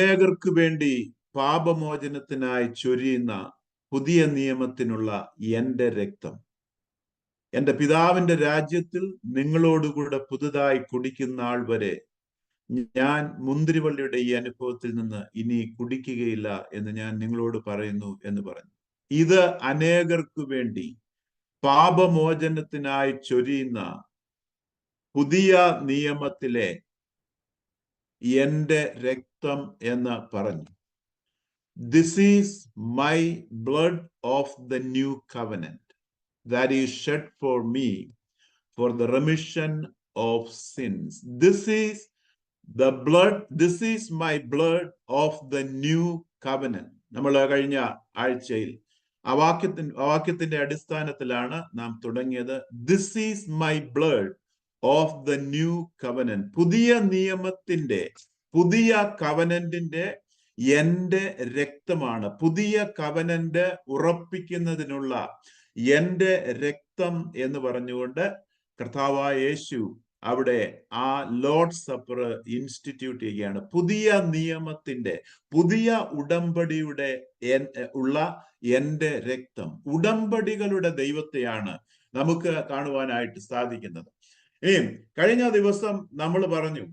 അനേകർക്ക് വേണ്ടി പാപമോചനത്തിനായി ചൊരിയുന്ന പുതിയ നിയമത്തിനുള്ള എന്റെ രക്തം എന്റെ പിതാവിന്റെ രാജ്യത്തിൽ നിങ്ങളോടുകൂടെ പുതുതായി കുടിക്കുന്ന ആൾ വരെ ഞാൻ മുന്തിരിവള്ളിയുടെ ഈ അനുഭവത്തിൽ നിന്ന് ഇനി കുടിക്കുകയില്ല എന്ന് ഞാൻ നിങ്ങളോട് പറയുന്നു എന്ന് പറഞ്ഞു. ഇത് അനേകർക്ക് വേണ്ടി പാപമോചനത്തിനായി ചൊരിയുന്ന പുതിയ നിയമത്തിലെ എന്റെ രക്തം എന്ന് പറഞ്ഞു. This is my blood of the new covenant that is shed for me for the remission of sins. This is my blood of the new covenant. നമ്മൾ കഴിഞ്ഞ ആഴ്ചയിൽ ആ വാക്യത്തിന്റെ അടിസ്ഥാനത്തിലാണ് നാം തുടങ്ങിയത്. This is my blood of the new covenant. പുതിയ നിയമത്തിന്റെ, പുതിയ കവനന്റിന്റെ എന്റെ രക്തമാണ്. പുതിയ കവനന്റ് ഉറപ്പിക്കുന്നതിനുള്ള എന്റെ രക്തം എന്ന് പറഞ്ഞുകൊണ്ട് കർത്താവായ യേശു അവിടെ ആ ലോർഡ് സപ്പർ ഇൻസ്റ്റിറ്റ്യൂട്ട് ചെയ്യുകയാണ്. പുതിയ നിയമത്തിന്റെ, പുതിയ ഉടമ്പടിയുടെ ഉള്ള എന്റെ രക്തം. ഉടമ്പടികളുടെ ദൈവത്തെയാണ് നമുക്ക് കാണുവാനായിട്ട് സാധിക്കുന്നത്. ഇനി കഴിഞ്ഞ ദിവസം നമ്മൾ പറഞ്ഞു,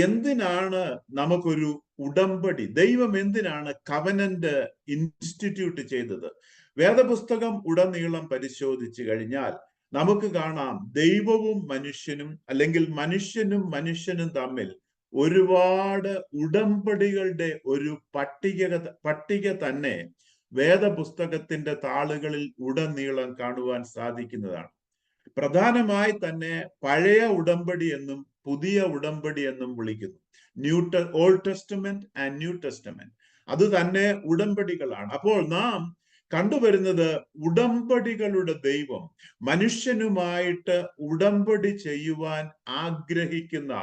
എന്തിനാണ് നമുക്കൊരു ഉടമ്പടി, ദൈവം എന്തിനാണ് കവനന്റ് ഇൻസ്റ്റിറ്റ്യൂട്ട് ചെയ്തത്? വേദപുസ്തകം ഉടനീളം പരിശോധിച്ചു കഴിഞ്ഞാൽ നമുക്ക് കാണാം, ദൈവവും മനുഷ്യനും അല്ലെങ്കിൽ മനുഷ്യനും തമ്മിൽ ഒരുപാട് ഉടമ്പടികളുടെ ഒരു പട്ടിക തന്നെ വേദപുസ്തകത്തിന്റെ താളുകളിൽ ഉടനീളം കാണുവാൻ സാധിക്കുന്നതാണ്. പ്രധാനമായി തന്നെ പഴയ ഉടമ്പടി എന്നും പുതിയ ഉടമ്പടി എന്നും വിളിക്കുന്നു. Old testament and new testament, അത് തന്നെ ഉടമ്പടികളാണ്. അപ്പോൾ നാം കണ്ടുവരുന്നത് ഉടമ്പടികളുടെ ദൈവം മനുഷ്യനുമായിട്ട് ഉടമ്പടി ചെയ്യുവാൻ ആഗ്രഹിക്കുന്ന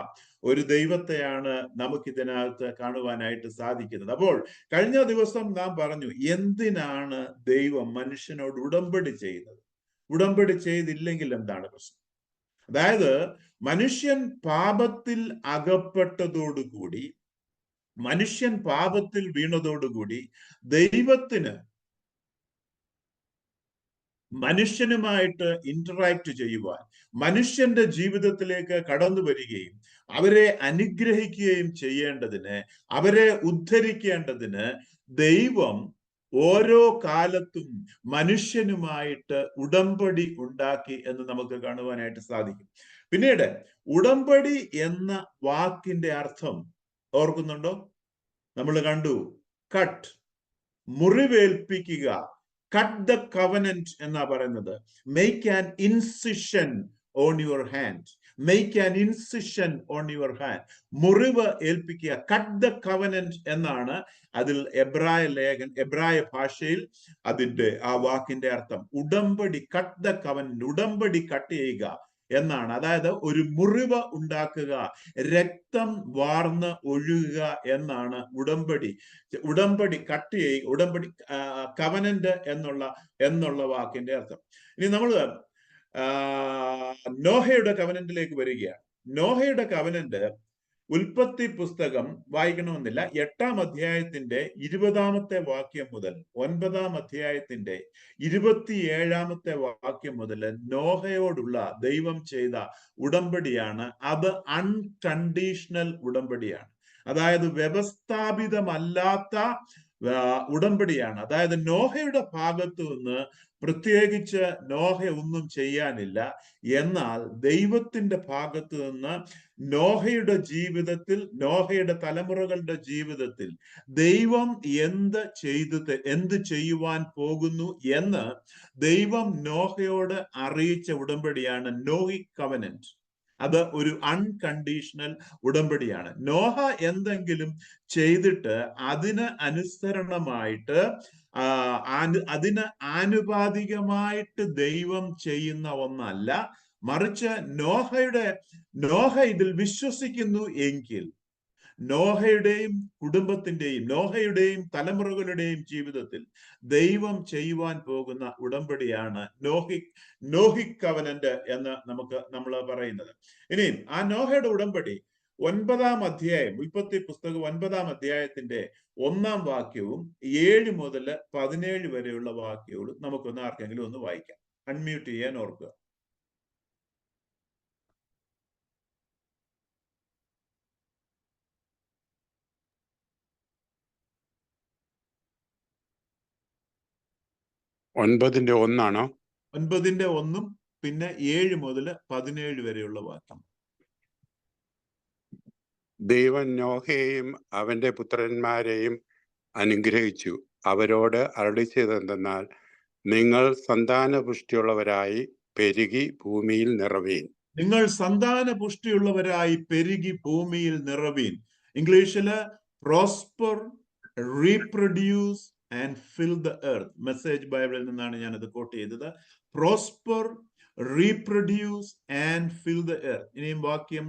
ഒരു ദൈവത്തെയാണ് നമുക്കിതിനകത്ത് കാണുവാനായിട്ട് സാധിക്കുന്നത്. അപ്പോൾ കഴിഞ്ഞ ദിവസം നാം പറഞ്ഞു, എന്തിനാണ് ദൈവം മനുഷ്യനോട് ഉടമ്പടി ചെയ്യുന്നത്? ഉടമ്പടി ചെയ്തില്ലെങ്കിൽ എന്താണ് പ്രശ്നം? അതായത് മനുഷ്യൻ പാപത്തിൽ അകപ്പെട്ടതോടുകൂടി, മനുഷ്യൻ പാപത്തിൽ വീണതോടുകൂടി ദൈവത്തിന് മനുഷ്യനുമായിട്ട് ഇന്ററാക്ട് ചെയ്യുവാൻ, മനുഷ്യന്റെ ജീവിതത്തിലേക്ക് കടന്നു വരികയും അവരെ അനുഗ്രഹിക്കുകയും ചെയ്യേണ്ടതിന്, അവരെ ഉദ്ധരിക്കേണ്ടതിന് ദൈവം ഓരോ കാലത്തും മനുഷ്യനുമായിട്ട് ഉടമ്പടി ഉണ്ടാക്കി എന്ന് നമുക്ക് കാണുവാനായിട്ട് സാധിക്കും. പിന്നീട് ഉടമ്പടി എന്ന വാക്കിന്റെ അർത്ഥം ഓർക്കുന്നുണ്ടോ? നമ്മൾ കണ്ടു, കട്ട്, മുറിവേൽപ്പിക്കുക. കട്ട് ദ കവനന്റ് എന്നാ പറയുന്നത്. Make an incision on your hand. Make an incision on your hand. മുറിവ് ഏൽപ്പിക്കുക. കട്ട് ദ കവനന്റ് എന്നാണ് അതിൽ എബ്രായ ഭാഷയിൽ അതിന്റെ ആ വാക്കിന്റെ അർത്ഥം. ഉടമ്പടി, കട്ട് ദ കവനന്റ്, ഉടമ്പടി കട്ട് ചെയ്യുക എന്നാണ്. അതായത് ഒരു മുറിവ് ഉണ്ടാക്കുക, രക്തം വാർന്ന് ഒഴുകുക എന്നാണ് ഉടമ്പടി കട്ട് ചെയ്യുക, ഉടമ്പടി കവനന്റ് എന്നുള്ള വാക്കിന്റെ അർത്ഥം. ഇനി നമ്മൾ നോഹയുടെ കവനന്റിലേക്ക് വരികയാണ്. നോഹയുടെ കവനന്റ് ഉൽപ്പത്തി പുസ്തകം വായിക്കണമെന്നില്ല. 8-ാം അധ്യായത്തിന്റെ 20-ാമത്തെ വാക്യം മുതൽ 9-ാം അധ്യായത്തിന്റെ 27-ാമത്തെ വാക്യം മുതൽ നോഹയോടുള്ള ദൈവം ചെയ്ത ഉടമ്പടിയാണ്. അത് അൺകണ്ടീഷണൽ ഉടമ്പടിയാണ്. അതായത് വ്യവസ്ഥാപിതമല്ലാത്ത ഉടമ്പടിയാണ്. അതായത് നോഹയുടെ ഭാഗത്തു നിന്ന് പ്രത്യേകിച്ച് നോഹ ഒന്നും ചെയ്യാനില്ല. എന്നാൽ ദൈവത്തിന്റെ ഭാഗത്തു നിന്ന് നോഹയുടെ ജീവിതത്തിൽ, നോഹയുടെ തലമുറകളുടെ ജീവിതത്തിൽ ദൈവം എന്ത് ചെയ്യുവാൻ പോകുന്നു എന്ന് ദൈവം നോഹയോട് അറിയിച്ച ഉടമ്പടിയാണ് നോഹിക് കവനന്റ്. അത് ഒരു അൺകണ്ടീഷണൽ ഉടമ്പടിയാണ്. നോഹ എന്തെങ്കിലും ചെയ്തിട്ട് അതിന് അനുസരണമായിട്ട്, അതിന് ആനുപാതികമായിട്ട് ദൈവം ചെയ്യുന്ന ഒന്നല്ല. മറിച്ച് നോഹ ഇതിൽ വിശ്വസിക്കുന്നു എങ്കിൽ നോഹയുടെയും കുടുംബത്തിന്റെയും നോഹയുടെയും തലമുറകളുടെയും ജീവിതത്തിൽ ദൈവം ചെയ്യുവാൻ പോകുന്ന ഉടമ്പടിയാണ് നോഹിക് കവനന്റ് എന്ന് നമ്മൾ പറയുന്നത്. ഇനി ആ നോഹയുടെ ഉടമ്പടി 9-ാം അധ്യായം, ഉൽപ്പത്തി പുസ്തകം 9-ാം അധ്യായത്തിന്റെ 1-ാം വാക്യവും 7 മുതൽ 17 വരെയുള്ള വാക്യങ്ങളും നമുക്കൊന്ന് ആർക്കെങ്കിലും ഒന്ന് വായിക്കാം. അൺമ്യൂട്ട് ചെയ്യാൻ ഓർക്കുക. ഒൻപതിന്റെ ഒന്നാണോ? 9-ന്റെ 1-ഉം പിന്നെ 7 മുതൽ 17 വരെയുള്ള വാക്യം. ദൈവം നോഹയെയും അവന്റെ പുത്രന്മാരെയും അനുഗ്രഹിച്ചു. അവരോട് അരുളി ചെയ്തതെന്തെന്നാൽ, നിങ്ങൾ സന്താനപുഷ്ടിയുള്ളവരായി പെരുകി ഭൂമിയിൽ നിറവീൻ. നിങ്ങൾ സന്താന പുഷ്ടിയുള്ളവരായി പെരുകി ഭൂമിയിൽ നിറവീൻ. ഇംഗ്ലീഷില് prosper, reproduce and fill the earth. Message ബൈബിളിൽ നിന്നാണ് ഞാനത് കോട്ട് ചെയ്തത്. Prosper, reproduce and fill the earth. ഇനിയും വാക്യം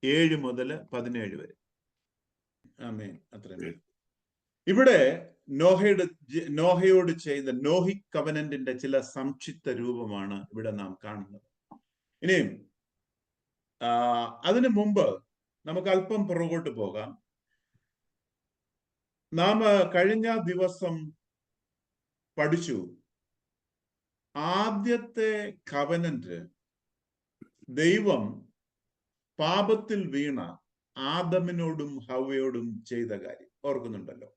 7 മുതൽ 17 വരെ. ആമേൻ. അത്രയും. ഇവിടെ നോഹയോട് ചെയ്ത നോഹിക് കവനന്റിന്റെ ചില സംക്ഷിപ്ത രൂപമാണ് ഇവിടെ നാം കാണുന്നത്. ഇനിയും അതിനു മുമ്പ് നമുക്ക് അല്പം പുറകോട്ട് പോകാം. നാം കഴിഞ്ഞ ദിവസം പഠിച്ചു, ആദ്യത്തെ കവനന്റ് ദൈവം പാപത്തിൽ വീണ ആദമിനോടും ഹവ്വയോടും ചെയ്ത കാര്യം ഓർക്കുന്നുണ്ടല്ലോ.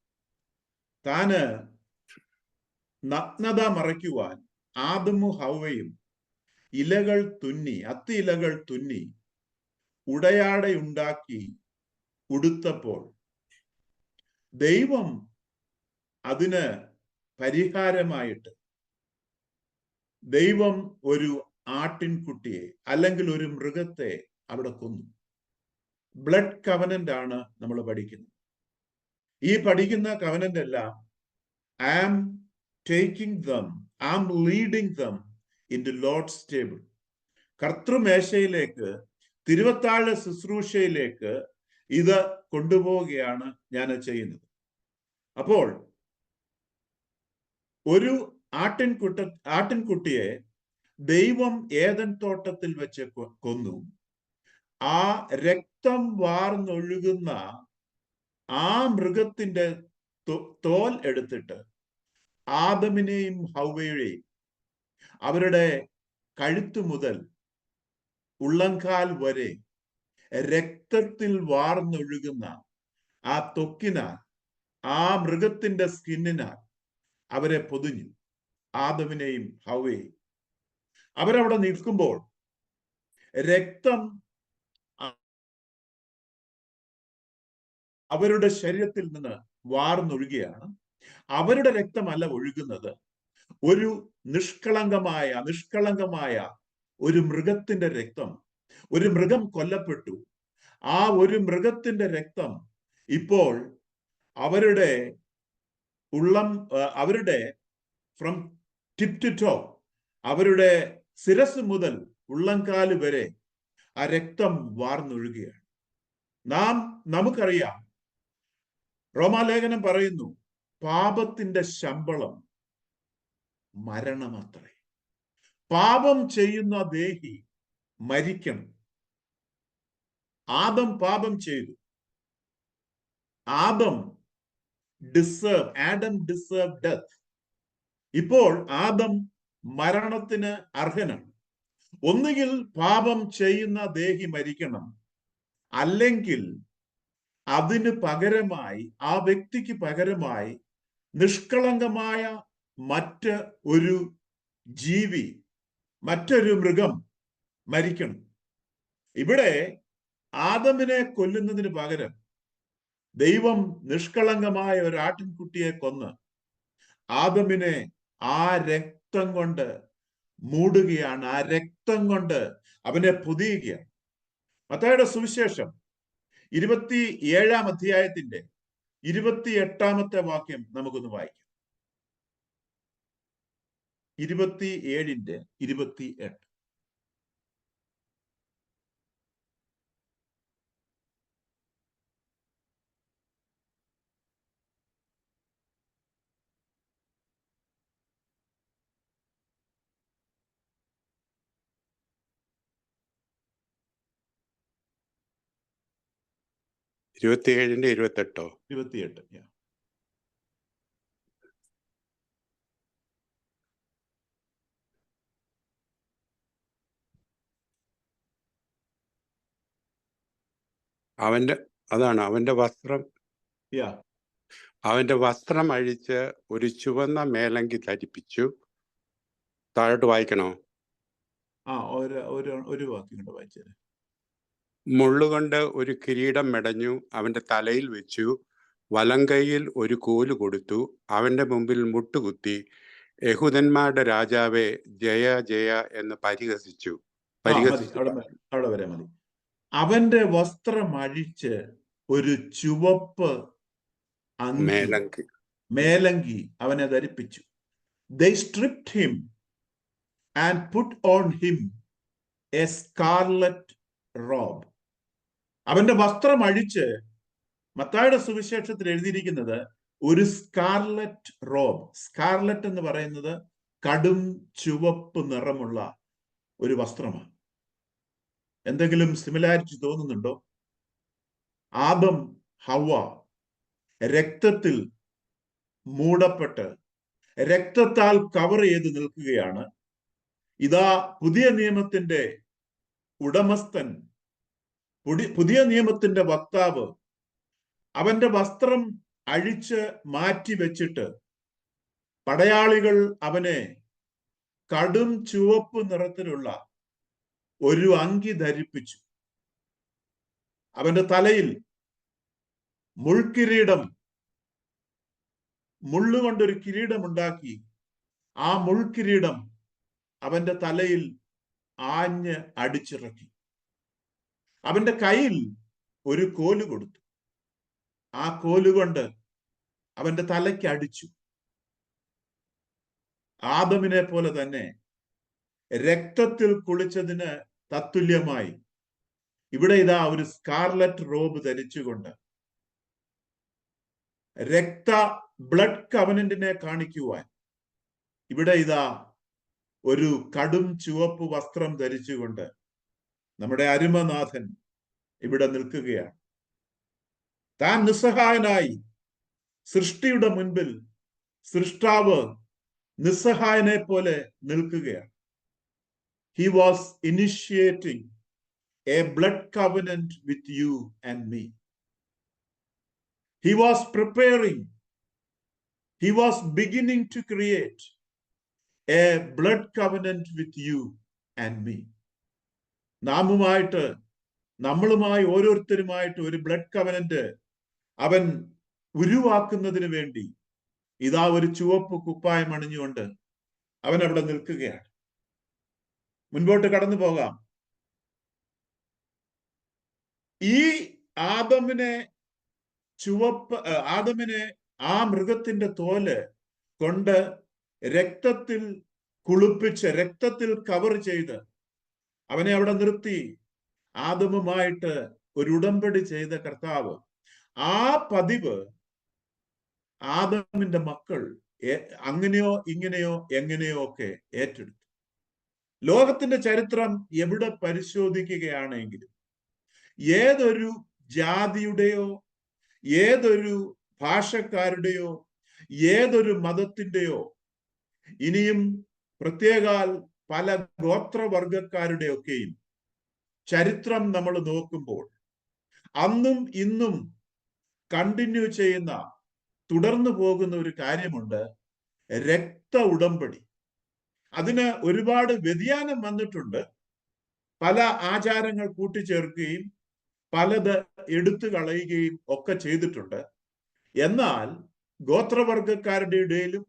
താന് നഗ്നത മറയ്ക്കുവാൻ ആദമും ഹവ്വയും ഇലകൾ തുന്നി, അത്തി ഇലകൾ തുന്നി ഉടയാടയുണ്ടാക്കി ഉടുത്തപ്പോൾ ദൈവം അതിന് പരിഹാരമായിട്ട് ദൈവം ഒരു ആട്ടിൻകുട്ടിയെ അല്ലെങ്കിൽ ഒരു മൃഗത്തെ അവിടെ കൊന്നു. ബ്ലഡ് കവനന്റ് ആണ് നമ്മൾ പഠിക്കുന്നത്. ഈ പഠിക്കുന്ന കവനന്റ് എല്ലാം I am taking them, I am leading them into Lord's table. കർത്തൃമേശയിലേക്ക്, തിരുവത്താഴ ശുശ്രൂഷയിലേക്ക് ഇത് കൊണ്ടുപോവുകയാണ് ഞാൻ ചെയ്യുന്നത്. അപ്പോൾ ഒരു ആട്ടിൻകുട്ടിയെ ദൈവം ഏദൻ തോട്ടത്തിൽ വെച്ച് കൊന്നു. ആ രക്തം വാർന്നൊഴുകുന്ന ആ മൃഗത്തിന്റെ തോൽ എടുത്തിട്ട് ആദമിനെയും ഹവ്വയെയും അവരുടെ കഴുത്തു മുതൽ ഉള്ളങ്കാൽ വരെ രക്തത്തിൽ വാർന്നൊഴുകുന്ന ആ ത്വക്കിനാൽ, ആ മൃഗത്തിന്റെ സ്കിന്നിനാൽ അവരെ പൊതിഞ്ഞു, ആദമിനെയും ഹവ്വയെയും. അവരവിടെ നിൽക്കുമ്പോൾ രക്തം അവരുടെ ശരീരത്തിൽ നിന്ന് വാർന്നൊഴുകുകയാണ്. അവരുടെ രക്തമല്ല ഒഴുകുന്നത്, ഒരു നിഷ്കളങ്കമായ ഒരു മൃഗത്തിന്റെ രക്തം. ഒരു മൃഗം കൊല്ലപ്പെട്ടു. ആ ഒരു മൃഗത്തിന്റെ രക്തം ഇപ്പോൾ അവരുടെ ഫ്രം ടിപ്പ് ടു ടോപ്പ്, അവരുടെ ശിരസ് മുതൽ ഉള്ളംകാല് വരെ ആ രക്തം വാർന്നൊഴുകുകയാണ്. നമുക്കറിയാം, റോമാലേഖനം പറയുന്നു, പാപത്തിന്റെ ശമ്പളം മരണമത്രേ. പാപം ചെയ്യുന്ന ദേഹി മരിക്കണം. ആദം പാപം ചെയ്തു. Adam deserve death. ഇപ്പോൾ ആദം മരണത്തിന് അർഹനാണ്. ഒന്നുകിൽ പാപം ചെയ്യുന്ന ദേഹി മരിക്കണം, അല്ലെങ്കിൽ അതിന് പകരമായി, ആ വ്യക്തിക്ക് പകരമായി നിഷ്കളങ്കമായ മറ്റ് ഒരു ജീവി, മറ്റൊരു മൃഗം മരിക്കണം. ഇവിടെ ആദമിനെ കൊല്ലുന്നതിന് പകരം ദൈവം നിഷ്കളങ്കമായ ഒരു ആട്ടിൻകുട്ടിയെ കൊന്ന് ആദമിനെ ആ രക്തം കൊണ്ട് മൂടുകയാണ്. ആ രക്തം കൊണ്ട് അവനെ പൊതിയുകയാണ്. മത്തായിയുടെ സുവിശേഷം 27-ാം അധ്യായത്തിന്റെ 28-ാമത്തെ വാക്യം നമുക്കൊന്ന് വായിക്കാം. 27-ന്റെ 28. 27-ന്റെ 28. 28. Yeah. അവന്റെ വസ്ത്രം Yeah. അവന്റെ വസ്ത്രം അഴിച്ച് ഒരു ചുവന്ന മേലങ്കി ധരിപ്പിച്ചു. താഴോട്ട് വായിക്കണോ? ഒരു വാക്യം കൊണ്ട് വായിച്ചേ. മുള്ളുകൊണ്ട് ഒരു കിരീടം മെടഞ്ഞു അവന്റെ തലയിൽ വെച്ചു. വലങ്കൈയിൽ ഒരു കോല് കൊടുത്തു. അവന്റെ മുമ്പിൽ മുട്ടുകുത്തി, യഹൂദന്മാരുടെ രാജാവേ, ജയ ജയ എന്ന് പരിഹസിച്ചു. അവിടെ വരെ മതി. അവന്റെ വസ്ത്രം അഴിച്ച് ഒരു ചുവപ്പ് മേലങ്കി അവനെ ധരിപ്പിച്ചു. They stripped him and put on him a scarlet robe. അവന്റെ വസ്ത്രം അഴിച്ച്, മത്തായിയുടെ സുവിശേഷത്തിൽ എഴുതിയിരിക്കുന്നത് ഒരു സ്കാർലറ്റ് റോബ്. സ്കാർലറ്റ് എന്ന് പറയുന്നത് കടും ചുവപ്പ് നിറമുള്ള ഒരു വസ്ത്രമാണ്. എന്തെങ്കിലും സിമിലാരിറ്റി തോന്നുന്നുണ്ടോ? ആദം ഹവ്വ രക്തത്തിൽ മൂടപ്പെട്ട് രക്തത്താൽ കവർ ചെയ്ത് നിൽക്കുകയാണ്. ഇതാ പുതിയ നിയമത്തിന്റെ ഉടമസ്ഥൻ, പുതിയ നിയമത്തിന്റെ വക്താവ് അവന്റെ വസ്ത്രം അഴിച്ച് മാറ്റി വെച്ചിട്ട് പടയാളികൾ അവനെ കടും ചുവപ്പ് നിറത്തിലുള്ള ഒരു അങ്കി ധരിപ്പിച്ചു. അവന്റെ തലയിൽ മുൾക്കിരീടം, മുള്ളുകൊണ്ടൊരു കിരീടമുണ്ടാക്കി ആ മുൾക്കിരീടം അവന്റെ തലയിൽ ആഞ്ഞ് അടിച്ചിറക്കി. അവന്റെ കയ്യിൽ ഒരു കോല് കൊടുത്തു. ആ കോലുകൊണ്ട് അവന്റെ തലയ്ക്ക് അടിച്ചു. ആദമിനെ പോലെ തന്നെ രക്തത്തിൽ കുളിച്ചതിന് തത്തുല്യമായി ഇവിടെ ഇതാ ഒരു സ്കാർലറ്റ് റോബ് ധരിച്ചുകൊണ്ട് ബ്ലഡ് കവനന്റിനെ കാണിക്കുവാൻ ഇവിടെ ഇതാ ഒരു കടും ചുവപ്പ് വസ്ത്രം ധരിച്ചുകൊണ്ട് നമ്മുടെ അരുമനാഥൻ ഇവിടെ നിൽക്കുകയാണ്. താൻ നിസ്സഹായനായി സൃഷ്ടിയുടെ മുൻപിൽ സൃഷ്ടാവ് നിസ്സഹായനെ പോലെ നിൽക്കുകയാണ്. He was initiating a blood covenant with you and me. He was preparing, he was beginning to create a blood covenant with you and me. നമ്മളുമായി ഓരോരുത്തരുമായിട്ട് ഒരു ബ്ലഡ് കവനന്റ് അവൻ ഉരുവാക്കുന്നതിന് വേണ്ടി ഇതാ ഒരു ചുവപ്പ് കുപ്പായം അണിഞ്ഞുകൊണ്ട് അവൻ അവിടെ നിൽക്കുകയാണ്. മുൻപോട്ട് കടന്നു പോകാം. ഈ ആദമിനെ ആ മൃഗത്തിന്റെ തോല് കൊണ്ട് രക്തത്തിൽ കുളിപ്പിച്ച് രക്തത്തിൽ കവർ ചെയ്ത് അവനെ അവിടെ നിർത്തി ആദമുമായിട്ട് ഒരു ഉടമ്പടി ചെയ്ത കർത്താവ് ആ പതിവ് ആദമിന്റെ മക്കൾ അങ്ങനെയോ ഇങ്ങനെയോ എങ്ങനെയോ ഒക്കെ ഏറ്റെടുത്തു. ലോകത്തിന്റെ ചരിത്രം എവിടെ പരിശോധിക്കുകയാണെങ്കിലും ഏതൊരു ജാതിയുടെയോ ഏതൊരു ഭാഷക്കാരുടെയോ ഏതൊരു മതത്തിന്റെയോ ഇനിയും പ്രത്യേകാൽ പല ഗോത്രവർഗക്കാരുടെയൊക്കെയും ചരിത്രം നമ്മൾ നോക്കുമ്പോൾ അന്നും ഇന്നും കണ്ടിന്യൂ ചെയ്യുന്ന തുടർന്നു പോകുന്ന ഒരു കാര്യമുണ്ട്, രക്ത ഉടമ്പടി. അതിന് ഒരുപാട് വ്യതിയാനം വന്നിട്ടുണ്ട്. പല ആചാരങ്ങൾ കൂട്ടിച്ചേർക്കുകയും പലത് എടുത്തു കളയുകയും ഒക്കെ ചെയ്തിട്ടുണ്ട്. എന്നാൽ ഗോത്രവർഗക്കാരുടെ ഇടയിലും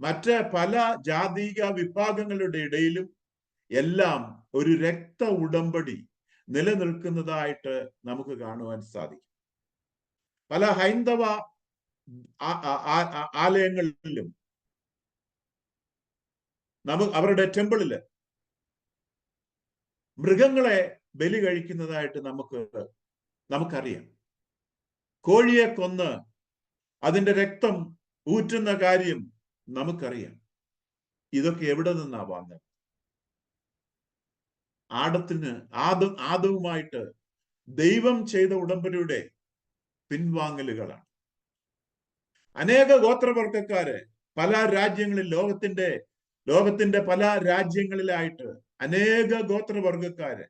മറ്റ് പല ജാതീയ വിഭാഗങ്ങളുടെ ഇടയിലും എല്ലാം ഒരു രക്ത ഉടമ്പടി നിലനിൽക്കുന്നതായിട്ട് നമുക്ക് കാണുവാൻ സാധിക്കും. പല ഹൈന്ദവ ആലയങ്ങളിലും അവരുടെ ടെമ്പിളില് മൃഗങ്ങളെ ബലി കഴിക്കുന്നതായിട്ട് നമുക്കറിയാം. കോഴിയെ കൊന്ന് അതിന്റെ രക്തം ഊറ്റുന്ന കാര്യം നമുക്കറിയാം. ഇതൊക്കെ എവിടെ നിന്നാ വന്നത്? ആദവുമായിട്ട് ദൈവം ചെയ്ത ഉടമ്പടിയുടെ പിൻവാങ്ങലുകളാണ്. അനേക ഗോത്രവർഗക്കാര് പല രാജ്യങ്ങളിൽ, ലോകത്തിന്റെ പല രാജ്യങ്ങളിലായിട്ട് അനേക ഗോത്രവർഗക്കാര്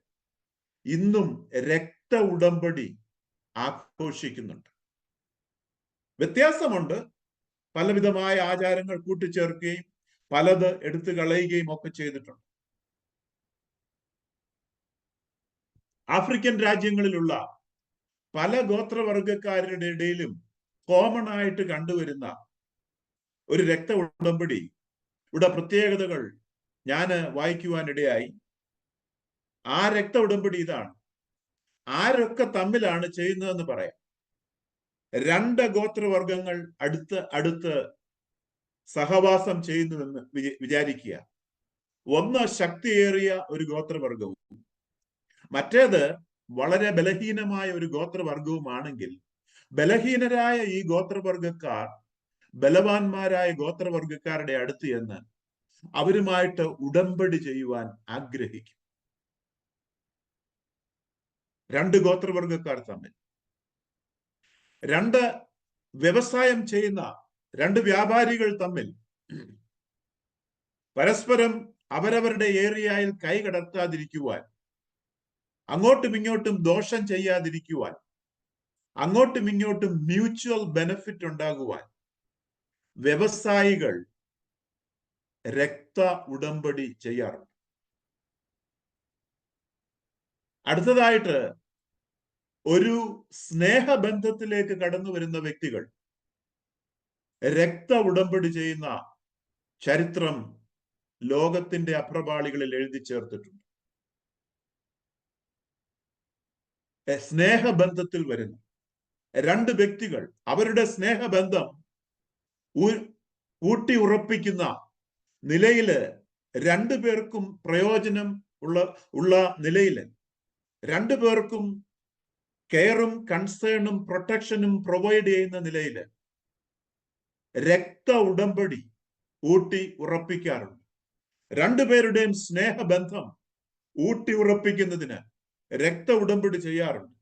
ഇന്നും രക്ത ഉടമ്പടി ആഘോഷിക്കുന്നുണ്ട്. വ്യത്യാസമുണ്ട്. പലവിധമായ ആചാരങ്ങൾ കൂട്ടിച്ചേർക്കുകയും പലത് എടുത്തു കളയുകയും ഒക്കെ ചെയ്തിട്ടുണ്ട്. ആഫ്രിക്കൻ രാജ്യങ്ങളിലുള്ള പല ഗോത്രവർഗക്കാരുടെ ഇടയിലും കോമൺ ആയിട്ട് കണ്ടുവരുന്ന ഒരു രക്ത ഉടമ്പടി ഇവിടെ പ്രത്യേകതകൾ ഞാൻ വായിക്കുവാനിടയായി. ആ രക്ത ഉടമ്പടി ഇതാണ്. ആരൊക്കെ തമ്മിലാണ് ചെയ്യുന്നതെന്ന് പറയാം. 2 ഗോത്രവർഗങ്ങൾ അടുത്ത് സഹവാസം ചെയ്യുന്നുവെന്ന് വിചാരിക്കുക. ഒന്ന് ശക്തിയേറിയ ഒരു ഗോത്രവർഗവും മറ്റേത് വളരെ ബലഹീനമായ ഒരു ഗോത്രവർഗവുമാണെങ്കിൽ, ബലഹീനരായ ഈ ഗോത്രവർഗക്കാർ ബലവാന്മാരായ ഗോത്രവർഗക്കാരുടെ അടുത്ത് ചെന്ന് അവരുമായിട്ട് ഉടമ്പടി ചെയ്യുവാൻ ആഗ്രഹിക്കും. 2 ഗോത്രവർഗക്കാർ തമ്മിൽ, 2 വ്യവസായം ചെയ്യുന്ന 2 വ്യാപാരികൾ തമ്മിൽ പരസ്പരം അവരവരുടെ ഏരിയയിൽ കൈകടത്താതിരിക്കുവാൻ, അങ്ങോട്ടും ഇങ്ങോട്ടും ദോഷം ചെയ്യാതിരിക്കുവാൻ, അങ്ങോട്ടും ഇങ്ങോട്ടും മ്യൂച്വൽ ബെനിഫിറ്റ് ഉണ്ടാകുവാൻ വ്യവസായികൾ രക്ത ഉടമ്പടി ചെയ്യാറുണ്ട്. അടുത്തതായിട്ട് ഒരു സ്നേഹബന്ധത്തിലേക്ക് കടന്നു വരുന്ന വ്യക്തികൾ രക്ത ഉടമ്പടി ചെയ്യുന്ന ചരിത്രം ലോകത്തിന്റെ അപ്രപാളികളിൽ എഴുതി ചേർത്തിട്ടുണ്ട്. സ്നേഹബന്ധത്തിൽ വരുന്ന 2 വ്യക്തികൾ അവരുടെ സ്നേഹബന്ധം ഊട്ടി ഉറപ്പിക്കുന്ന നിലയില് 2 പേർക്കും പ്രയോജനം ഉള്ള നിലയില് 2 പേർക്കും കെയറും കൺസേണും പ്രൊട്ടക്ഷനും പ്രൊവൈഡ് ചെയ്യുന്ന നിലയില് രക്ത ഉടമ്പടി ഊട്ടി ഉറപ്പിക്കാറുണ്ട്. 2 പേരുടെയും സ്നേഹബന്ധം ഊട്ടി ഉറപ്പിക്കുന്നതിന് രക്ത ഉടമ്പടി ചെയ്യാറുണ്ട്.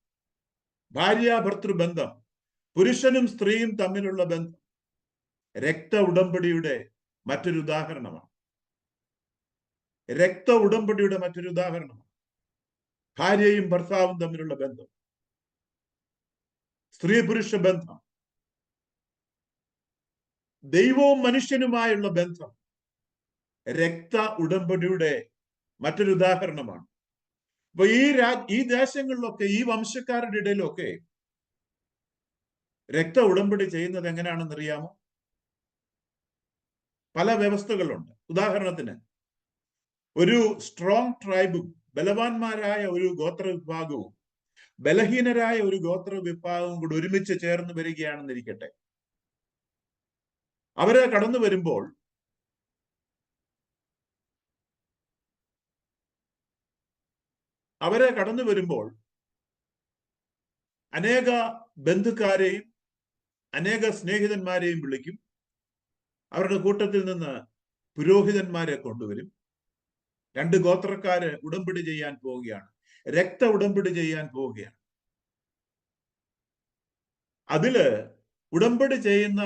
ഭാര്യാഭർത്തൃ ബന്ധം, പുരുഷനും സ്ത്രീയും തമ്മിലുള്ള ബന്ധം രക്ത ഉടമ്പടിയുടെ മറ്റൊരു ഉദാഹരണമാണ്. രക്ത ഉടമ്പടിയുടെ മറ്റൊരു ഉദാഹരണമാണ് ഭാര്യയും ഭർത്താവും തമ്മിലുള്ള ബന്ധം, സ്ത്രീ പുരുഷ ബന്ധം, ദൈവവും മനുഷ്യനുമായുള്ള ബന്ധം രക്ത ഉടമ്പടിയുടെ മറ്റൊരു ഉദാഹരണമാണ്. അപ്പൊ ഈ ദേശങ്ങളിലൊക്കെ, ഈ വംശക്കാരുടെ ഇടയിലൊക്കെ രക്ത ഉടമ്പടി ചെയ്യുന്നത് എങ്ങനെയാണെന്ന് അറിയാമോ? പല വ്യവസ്ഥകളുണ്ട്. ഉദാഹരണത്തിന്, ഒരു സ്ട്രോങ് ട്രൈബും ബലവാന്മാരായ ഒരു ഗോത്ര വിഭാഗവും ബലഹീനരായ ഒരു ഗോത്ര വിഭാഗവും കൂടി ഒരുമിച്ച് ചേർന്ന് വരികയാണെന്നിരിക്കട്ടെ. അവരെ കടന്നു വരുമ്പോൾ അനേക ബന്ധുക്കാരെയും അനേക സ്നേഹിതന്മാരെയും വിളിക്കും. അവരുടെ കൂട്ടത്തിൽ നിന്ന് പുരോഹിതന്മാരെ കൊണ്ടുവരും. 2 ഗോത്രക്കാര് ഉടമ്പടി ചെയ്യാൻ പോവുകയാണ്, രക്ത ഉടമ്പടി ചെയ്യാൻ പോവുകയാണ്. അതില് ഉടമ്പടി ചെയ്യുന്ന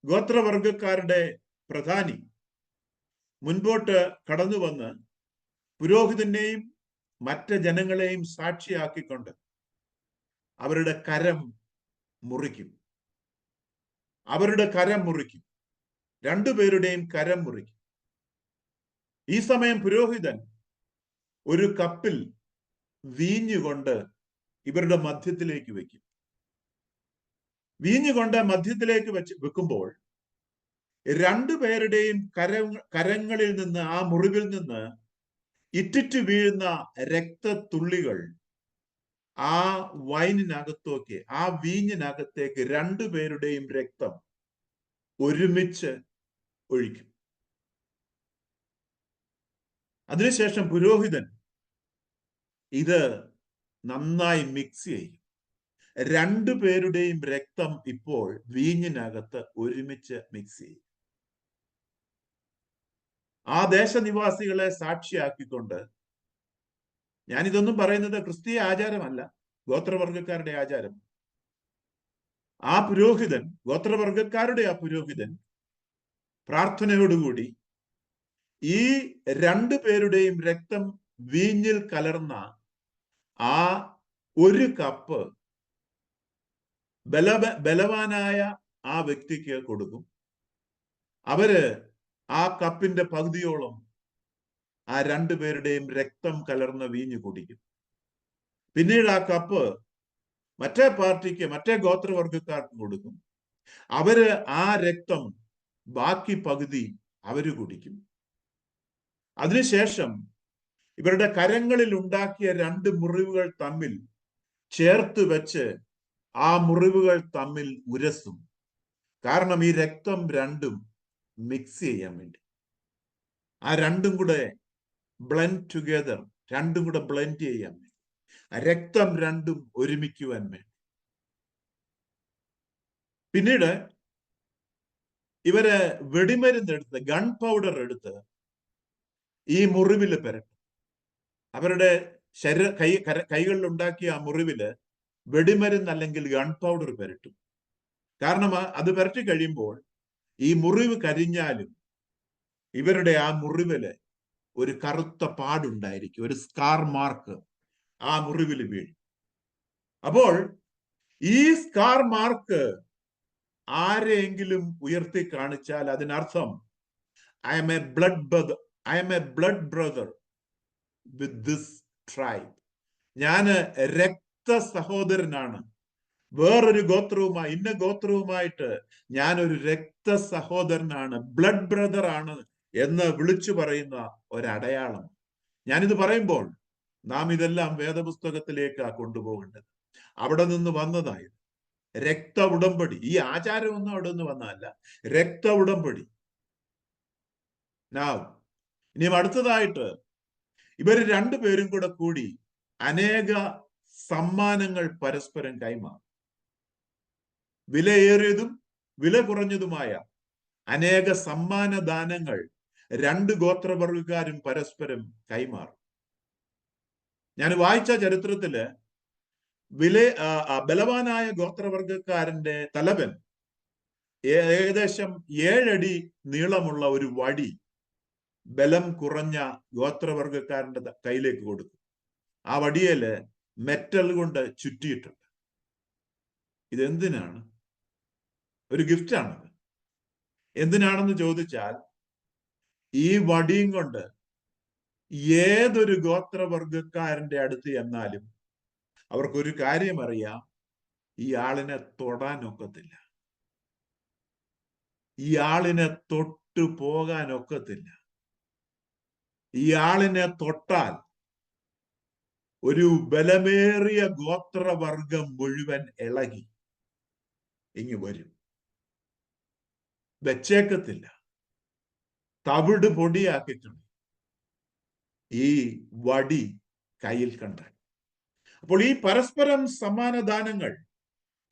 ഗോത്രവർഗക്കാരുടെ പ്രധാനി മുൻപോട്ട് കടന്നു വന്ന് പുരോഹിതനെയും മറ്റ് ജനങ്ങളെയും സാക്ഷിയാക്കിക്കൊണ്ട് അവരുടെ കരം മുറിക്കും. 2 പേരുടെയും കരം മുറിക്കും. ഈ സമയം പുരോഹിതൻ ഒരു കപ്പിൽ വീഞ്ഞുകൊണ്ട് ഇവരുടെ മധ്യത്തിലേക്ക് വെക്കും. വീഞ്ഞുകൊണ്ട് മധ്യത്തിലേക്ക് വെക്കുമ്പോൾ 2 പേരുടെയും കരങ്ങളിൽ നിന്ന്, ആ മുറിവിൽ നിന്ന് ഇറ്റിറ്റ് വീഴുന്ന രക്തത്തുള്ളികൾ ആ വൈനിനകത്തേക്ക്, ആ വീഞ്ഞിനകത്തേക്ക് 2 പേരുടെയും രക്തം ഒരുമിച്ച് ഒഴിക്കും. അതിനുശേഷം പുരോഹിതൻ ഇത് നന്നായി മിക്സ് ചെയ്യും. 2 പേരുടെയും രക്തം ഇപ്പോൾ വീഞ്ഞിനകത്ത് ഒരുമിച്ച് മിക്സ് ചെയ്യും. ആ ദേശനിവാസികളെ സാക്ഷിയാക്കിക്കൊണ്ട്, ഞാനിതൊന്നും പറയുന്നത് ക്രിസ്തീയ ആചാരമല്ല, ഗോത്രവർഗക്കാരുടെ ആചാരം. ആ പുരോഹിതൻ, ഗോത്രവർഗക്കാരുടെ ആ പുരോഹിതൻ പ്രാർത്ഥനയോടുകൂടി ഈ രണ്ടു പേരുടെയും രക്തം വീഞ്ഞിൽ കലർന്ന ആ ഒരു കപ്പ് ബലവാനായ ആ വ്യക്തിക്ക് കൊടുക്കും. അവര് ആ കപ്പിന്റെ പകുതിയോളം ആ രണ്ടുപേരുടെയും രക്തം കലർന്ന വീഞ്ഞ് കുടിക്കും. പിന്നീട് ആ കപ്പ് മറ്റേ പാർട്ടിക്ക്, മറ്റേ ഗോത്രവർഗക്കാർക്ക് കൊടുക്കും. അവര് ആ രക്തം ബാക്കി പകുതി അവര് കുടിക്കും. അതിനുശേഷം ഇവരുടെ കരങ്ങളിൽ ഉണ്ടാക്കിയ രണ്ട് മുറിവുകൾ തമ്മിൽ ചേർത്ത് വെച്ച് ആ മുറിവുകൾ തമ്മിൽ ഉരസും. കാരണം ഈ രക്തം രണ്ടും മിക്സ് ചെയ്യാൻ വേണ്ടി, ആ രണ്ടും കൂടെ ബ്ലെൻഡ് ടുഗെദർ, രണ്ടും കൂടെ ബ്ലെൻഡ് ചെയ്യാൻ വേണ്ടി, രക്തം രണ്ടും ഒരുമിക്കുവാൻ വേണ്ടി. പിന്നീട് ഇവര് വെടിമരുന്നെടുത്ത്, ഗൺ പൗഡർ എടുത്ത് ഈ മുറിവില് പെരട്ടും. അവരുടെ കൈകളിൽ ഉണ്ടാക്കിയ ആ മുറിവില് വെടിമരുന്ന് അല്ലെങ്കിൽ ഗൺ പൗഡർ പെരട്ടും. കാരണം അത് പെരട്ടി കഴിയുമ്പോൾ ഈ മുറിവ് കരിഞ്ഞാലും ഇവരുടെ ആ മുറിവില് ഒരു കറുത്ത പാടുണ്ടായിരിക്കും, ഒരു സ്കാർ മാർക്ക് ആ മുറിവിൽ വീഴും. അപ്പോൾ ഈ സ്കാർ മാർക്ക് ആരെങ്കിലും ഉയർത്തി കാണിച്ചാൽ അതിനർത്ഥം I M A blood brother with this tribe. ഞാന് രക്ത സഹോദരനാണ്, വേറൊരു ഗോത്രവുമായി, ഇന്ന ഗോത്രവുമായിട്ട് ഞാനൊരു രക്ത സഹോദരനാണ്, ബ്ലഡ് ബ്രദർ ആണ് എന്ന് വിളിച്ചു പറയുന്ന ഒരടയാളം. ഞാനിത് പറയുമ്പോൾ നാം ഇതെല്ലാം വേദപുസ്തകത്തിലേക്കാണ് കൊണ്ടുപോകേണ്ടത്. അവിടെ നിന്ന് വന്നതായത് രക്ത ഉടമ്പടി. ഈ ആചാരമൊന്നും അവിടെ നിന്ന് വന്നതല്ല, രക്ത ഉടമ്പടി. ഇനിയും അടുത്തതായിട്ട് ഇവര് രണ്ടുപേരും കൂടി അനേക സമ്മാനങ്ങൾ പരസ്പരം കൈമാറും. വിലയേറിയതും വില കുറഞ്ഞതുമായ അനേക സമ്മാനദാനങ്ങൾ രണ്ട് ഗോത്രവർഗക്കാരും പരസ്പരം കൈമാറും. ഞാൻ വായിച്ച ചരിത്രത്തില് ബലവാനായ ഗോത്രവർഗക്കാരന്റെ തലവൻ ഏകദേശം 7 അടി നീളമുള്ള ഒരു വടി ബലം കുറഞ്ഞ ഗോത്രവർഗക്കാരന്റെ കയ്യിലേക്ക് കൊടുക്കും. ആ വടിയേല് മെറ്റൽ കൊണ്ട് ചുറ്റിയിട്ടുണ്ട്. ഇതെന്തിനാണ്? ഒരു ഗിഫ്റ്റാണത്. എന്തിനാണെന്ന് ചോദിച്ചാൽ, ഈ വടിയും കൊണ്ട് ഏതൊരു ഗോത്രവർഗക്കാരന്റെ അടുത്ത് ചെന്നാലും അവർക്കൊരു കാര്യം അറിയാം, ഈ ആളിനെ തൊടാൻ ഒക്കത്തില്ല, ഈ ആളിനെ തൊട്ടു പോകാൻ ഒക്കത്തില്ല. ഈ ആളിനെ തൊട്ടാൽ ഒരു ബലമേറിയ ഗോത്രവർഗം മുഴുവൻ ഇളകി ഇങ്ങ് വരും, വെച്ചേക്കത്തില്ല, തവിട് പൊടിയാക്കിയിട്ടുണ്ട് ഈ വടി കയ്യിൽ കണ്ടാൽ. അപ്പോൾ ഈ പരസ്പരം സമ്മാനദാനങ്ങൾ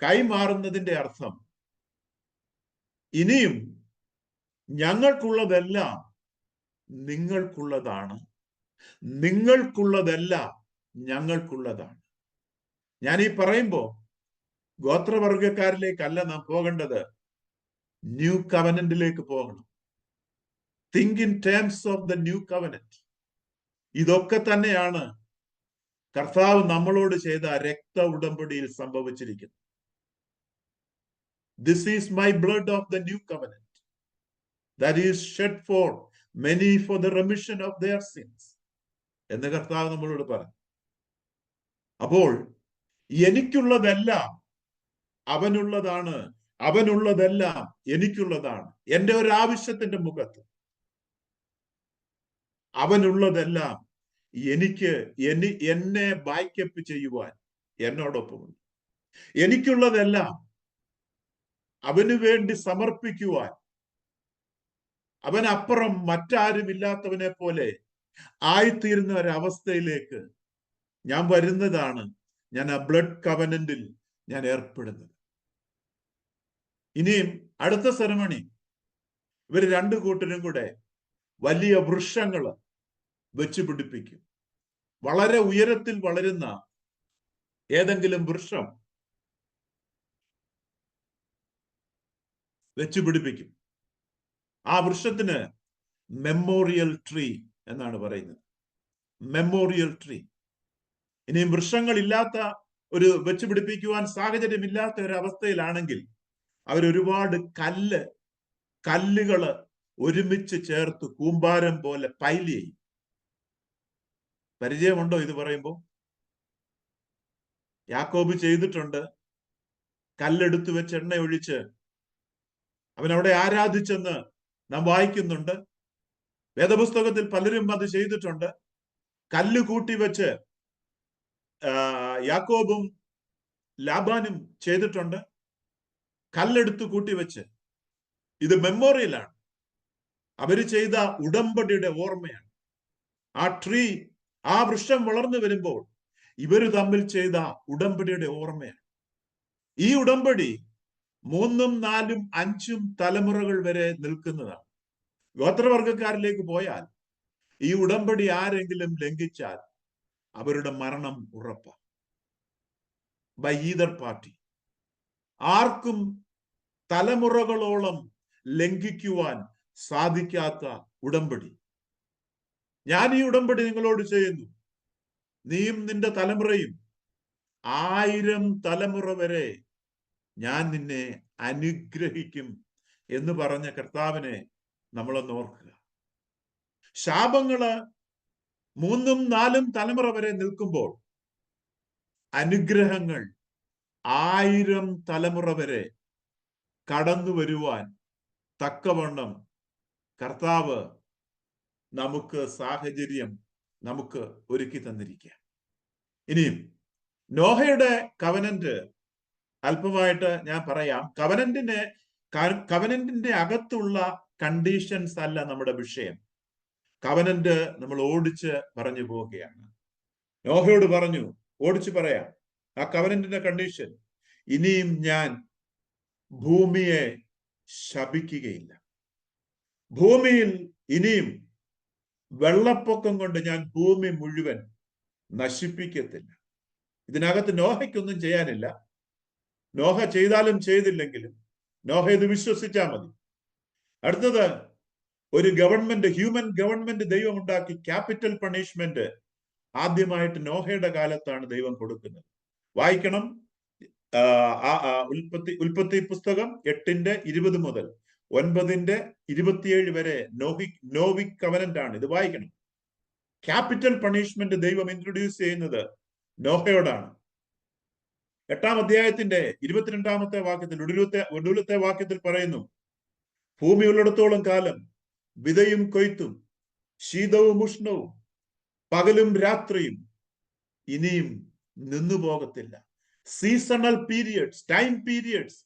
കൈമാറുന്നതിന്റെ അർത്ഥം, ഇനിയും ഞങ്ങൾക്കുള്ളതെല്ലാം നിങ്ങൾക്കുള്ളതാണ്, നിങ്ങൾക്കുള്ളതെല്ലാം ഞങ്ങൾക്കുള്ളതാണ്. ഞാൻ ഈ പറയുമ്പോ ഗോത്രവർഗക്കാരിലേക്കല്ല നാം പോകേണ്ടത്, ന്യൂ കവനന്റിലേക്ക് പോകണം. Think in terms of the new covenant. ഇതൊക്കെ തന്നെയാണ് കർത്താവ് നമ്മളോട് ചെയ്ത രക്ത ഉടമ്പടിയിൽ സംഭവിച്ചിരിക്കുന്നത്. This is my blood of the new covenant that is shed for many for the remission of their sins എന്ന് കർത്താവ് നമ്മളോട് പറഞ്ഞു. അപ്പോൾ എനിക്കുള്ളതെല്ലാം അവനുള്ളതാണ്, അവനുള്ളതെല്ലാം എനിക്കുള്ളതാണ്. എൻ്റെ ഒരു ആവശ്യത്തിന്റെ മുഖത്ത് അവനുള്ളതെല്ലാം എന്നെ ബാക്കപ്പ് ചെയ്യുവാൻ എന്നോടൊപ്പമുണ്ട്. എനിക്കുള്ളതെല്ലാം അവന് വേണ്ടി സമർപ്പിക്കുവാൻ, അവനപ്പുറം മറ്റാരുമില്ലാത്തവനെ പോലെ ആയിത്തീരുന്ന ഒരവസ്ഥയിലേക്ക് ഞാൻ വരുന്നതാണ്. ഞാൻ ആ ബ്ലഡ് കവനന്റിൽ ഞാൻ ഏർപ്പെടുന്നത്. ഇനിയും അടുത്ത സെറമണി ഇവർ രണ്ടു കൂട്ടരും കൂടെ വലിയ വൃക്ഷങ്ങൾ വെച്ച് പിടിപ്പിക്കും. വളരെ ഉയരത്തിൽ വളരുന്ന ഏതെങ്കിലും വൃക്ഷം വെച്ച് പിടിപ്പിക്കും. ആ വൃക്ഷത്തിന് മെമ്മോറിയൽ ട്രീ എന്നാണ് പറയുന്നത്. Memorial tree. ഇനിയും വൃക്ഷങ്ങളില്ലാത്ത ഒരു വെച്ച് പിടിപ്പിക്കുവാൻ സാഹചര്യമില്ലാത്ത ഒരു അവസ്ഥയിലാണെങ്കിൽ അവരൊരുപാട് കല്ലുകള് ഒരുമിച്ച് ചേർത്ത് കൂമ്പാരം പോലെ പൈൽ ചെയ്യും. പരിചയമുണ്ടോ ഇത് പറയുമ്പോൾ? യാക്കോബ് ചെയ്തിട്ടുണ്ട്. കല്ലെടുത്തു വെച്ച് എണ്ണ ഒഴിച്ച് അവൻ അവിടെ ആരാധിച്ചെന്ന് നാം വായിക്കുന്നുണ്ട്. വേദപുസ്തകത്തിൽ പലരും അത് ചെയ്തിട്ടുണ്ട്. കല്ല് കൂട്ടി വെച്ച് യാക്കോബും ലാബാനും ചെയ്തിട്ടുണ്ട്. കല്ലെടുത്ത് കൂട്ടിവെച്ച്. ഇത് മെമ്മോറിയലാണ്. അവര് ചെയ്ത ഉടമ്പടിയുടെ ഓർമ്മയാണ്. ആ ട്രീ, ആ വൃക്ഷം വളർന്നു വരുമ്പോൾ ഇവര് തമ്മിൽ ചെയ്ത ഉടമ്പടിയുടെ ഓർമ്മയാണ്. ഈ ഉടമ്പടി 3, 4, 5 തലമുറകൾ വരെ നിൽക്കുന്നതാണ്. ഗോത്രവർഗക്കാരിലേക്ക് പോയാൽ ഈ ഉടമ്പടി ആരെങ്കിലും ലംഘിച്ചാൽ അവരുടെ മരണം ഉറപ്പാണ്. By either party. ആർക്കും തലമുറകളോളം ലംഘിക്കുവാൻ സാധിക്കാത്ത ഉടമ്പടി. ഞാൻ ഈ ഉടമ്പടി നിങ്ങളോട് ചെയ്യുന്നു. നീയും നിന്റെ തലമുറയും 1000 തലമുറ വരെ ഞാൻ നിന്നെ അനുഗ്രഹിക്കും എന്ന് പറഞ്ഞ കർത്താവിനെ നമ്മളൊന്ന് ഓർക്കുക. ശാപങ്ങള് 3, 4 തലമുറ വരെ നിൽക്കുമ്പോൾ അനുഗ്രഹങ്ങൾ 1000 തലമുറ വരെ കടന്നു വരുവാൻ തക്കവണ്ണം കർത്താവ് നമുക്ക് സാഹചര്യം ഒരുക്കി തന്നിരിക്കുക. ഇനിയും നോഹയുടെ കവനന്റ് അല്പമായിട്ട് ഞാൻ പറയാം. കവനന്റിന്റെ അകത്തുള്ള കണ്ടീഷൻസ് അല്ല നമ്മുടെ വിഷയം. കവനന്റ് നമ്മൾ ഓടിച്ച് പറഞ്ഞു പോവുകയാണ്. നോഹയോട് പറഞ്ഞു, ഓടിച്ച് പറയാം ആ കവനന്റിന്റെ കണ്ടീഷൻ: ഇനിയും ഞാൻ ഭൂമിയെ ശപിക്കുകയില്ല. ഭൂമിയിൽ ഇനിയും വെള്ളപ്പൊക്കം കൊണ്ട് ഞാൻ ഭൂമി മുഴുവൻ നശിപ്പിക്കത്തില്ല. ഇതിനകത്ത് നോഹയ്ക്കൊന്നും ചെയ്യാനില്ല. നോഹ ചെയ്താലും ചെയ്തില്ലെങ്കിലും നോഹ ഇത് വിശ്വസിച്ചാൽ മതി. അടുത്തത്, ഒരു ഗവൺമെന്റ്, ഹ്യൂമൻ ഗവൺമെന്റ് ദൈവം ഉണ്ടാക്കി. ക്യാപിറ്റൽ പണിഷ്മെന്റ് ആദ്യമായിട്ട് നോഹയുടെ കാലത്താണ് ദൈവം കൊടുക്കുന്നത്. വായിക്കണം. ഉൽപ്പത്തി പുസ്തകം 8:20 മുതൽ 9:27 വരെ നോവിക് കവനന്റ് ആണ്. ഇത് വായിക്കണം. ക്യാപിറ്റൽ പണിഷ്മെന്റ് ദൈവം ഇൻട്രൊഡ്യൂസ് ചെയ്യുന്നത് നോഹയോടാണ്. 8-ാം അധ്യായത്തിന്റെ 22-ാമത്തെ വാക്യത്തിൽ, ഒടുവിലത്തെ വാക്യത്തിൽ പറയുന്നു, ഭൂമി ഉള്ളിടത്തോളം കാലം വിതയും കൊയ്ത്തും ശീതവും ഉഷ്ണവും പകലും രാത്രിയും ഇനിയും നിന്നു പോകത്തില്ല. സീസണൽ പീരിയഡ്സ്, ടൈം പീരിയഡ്സ്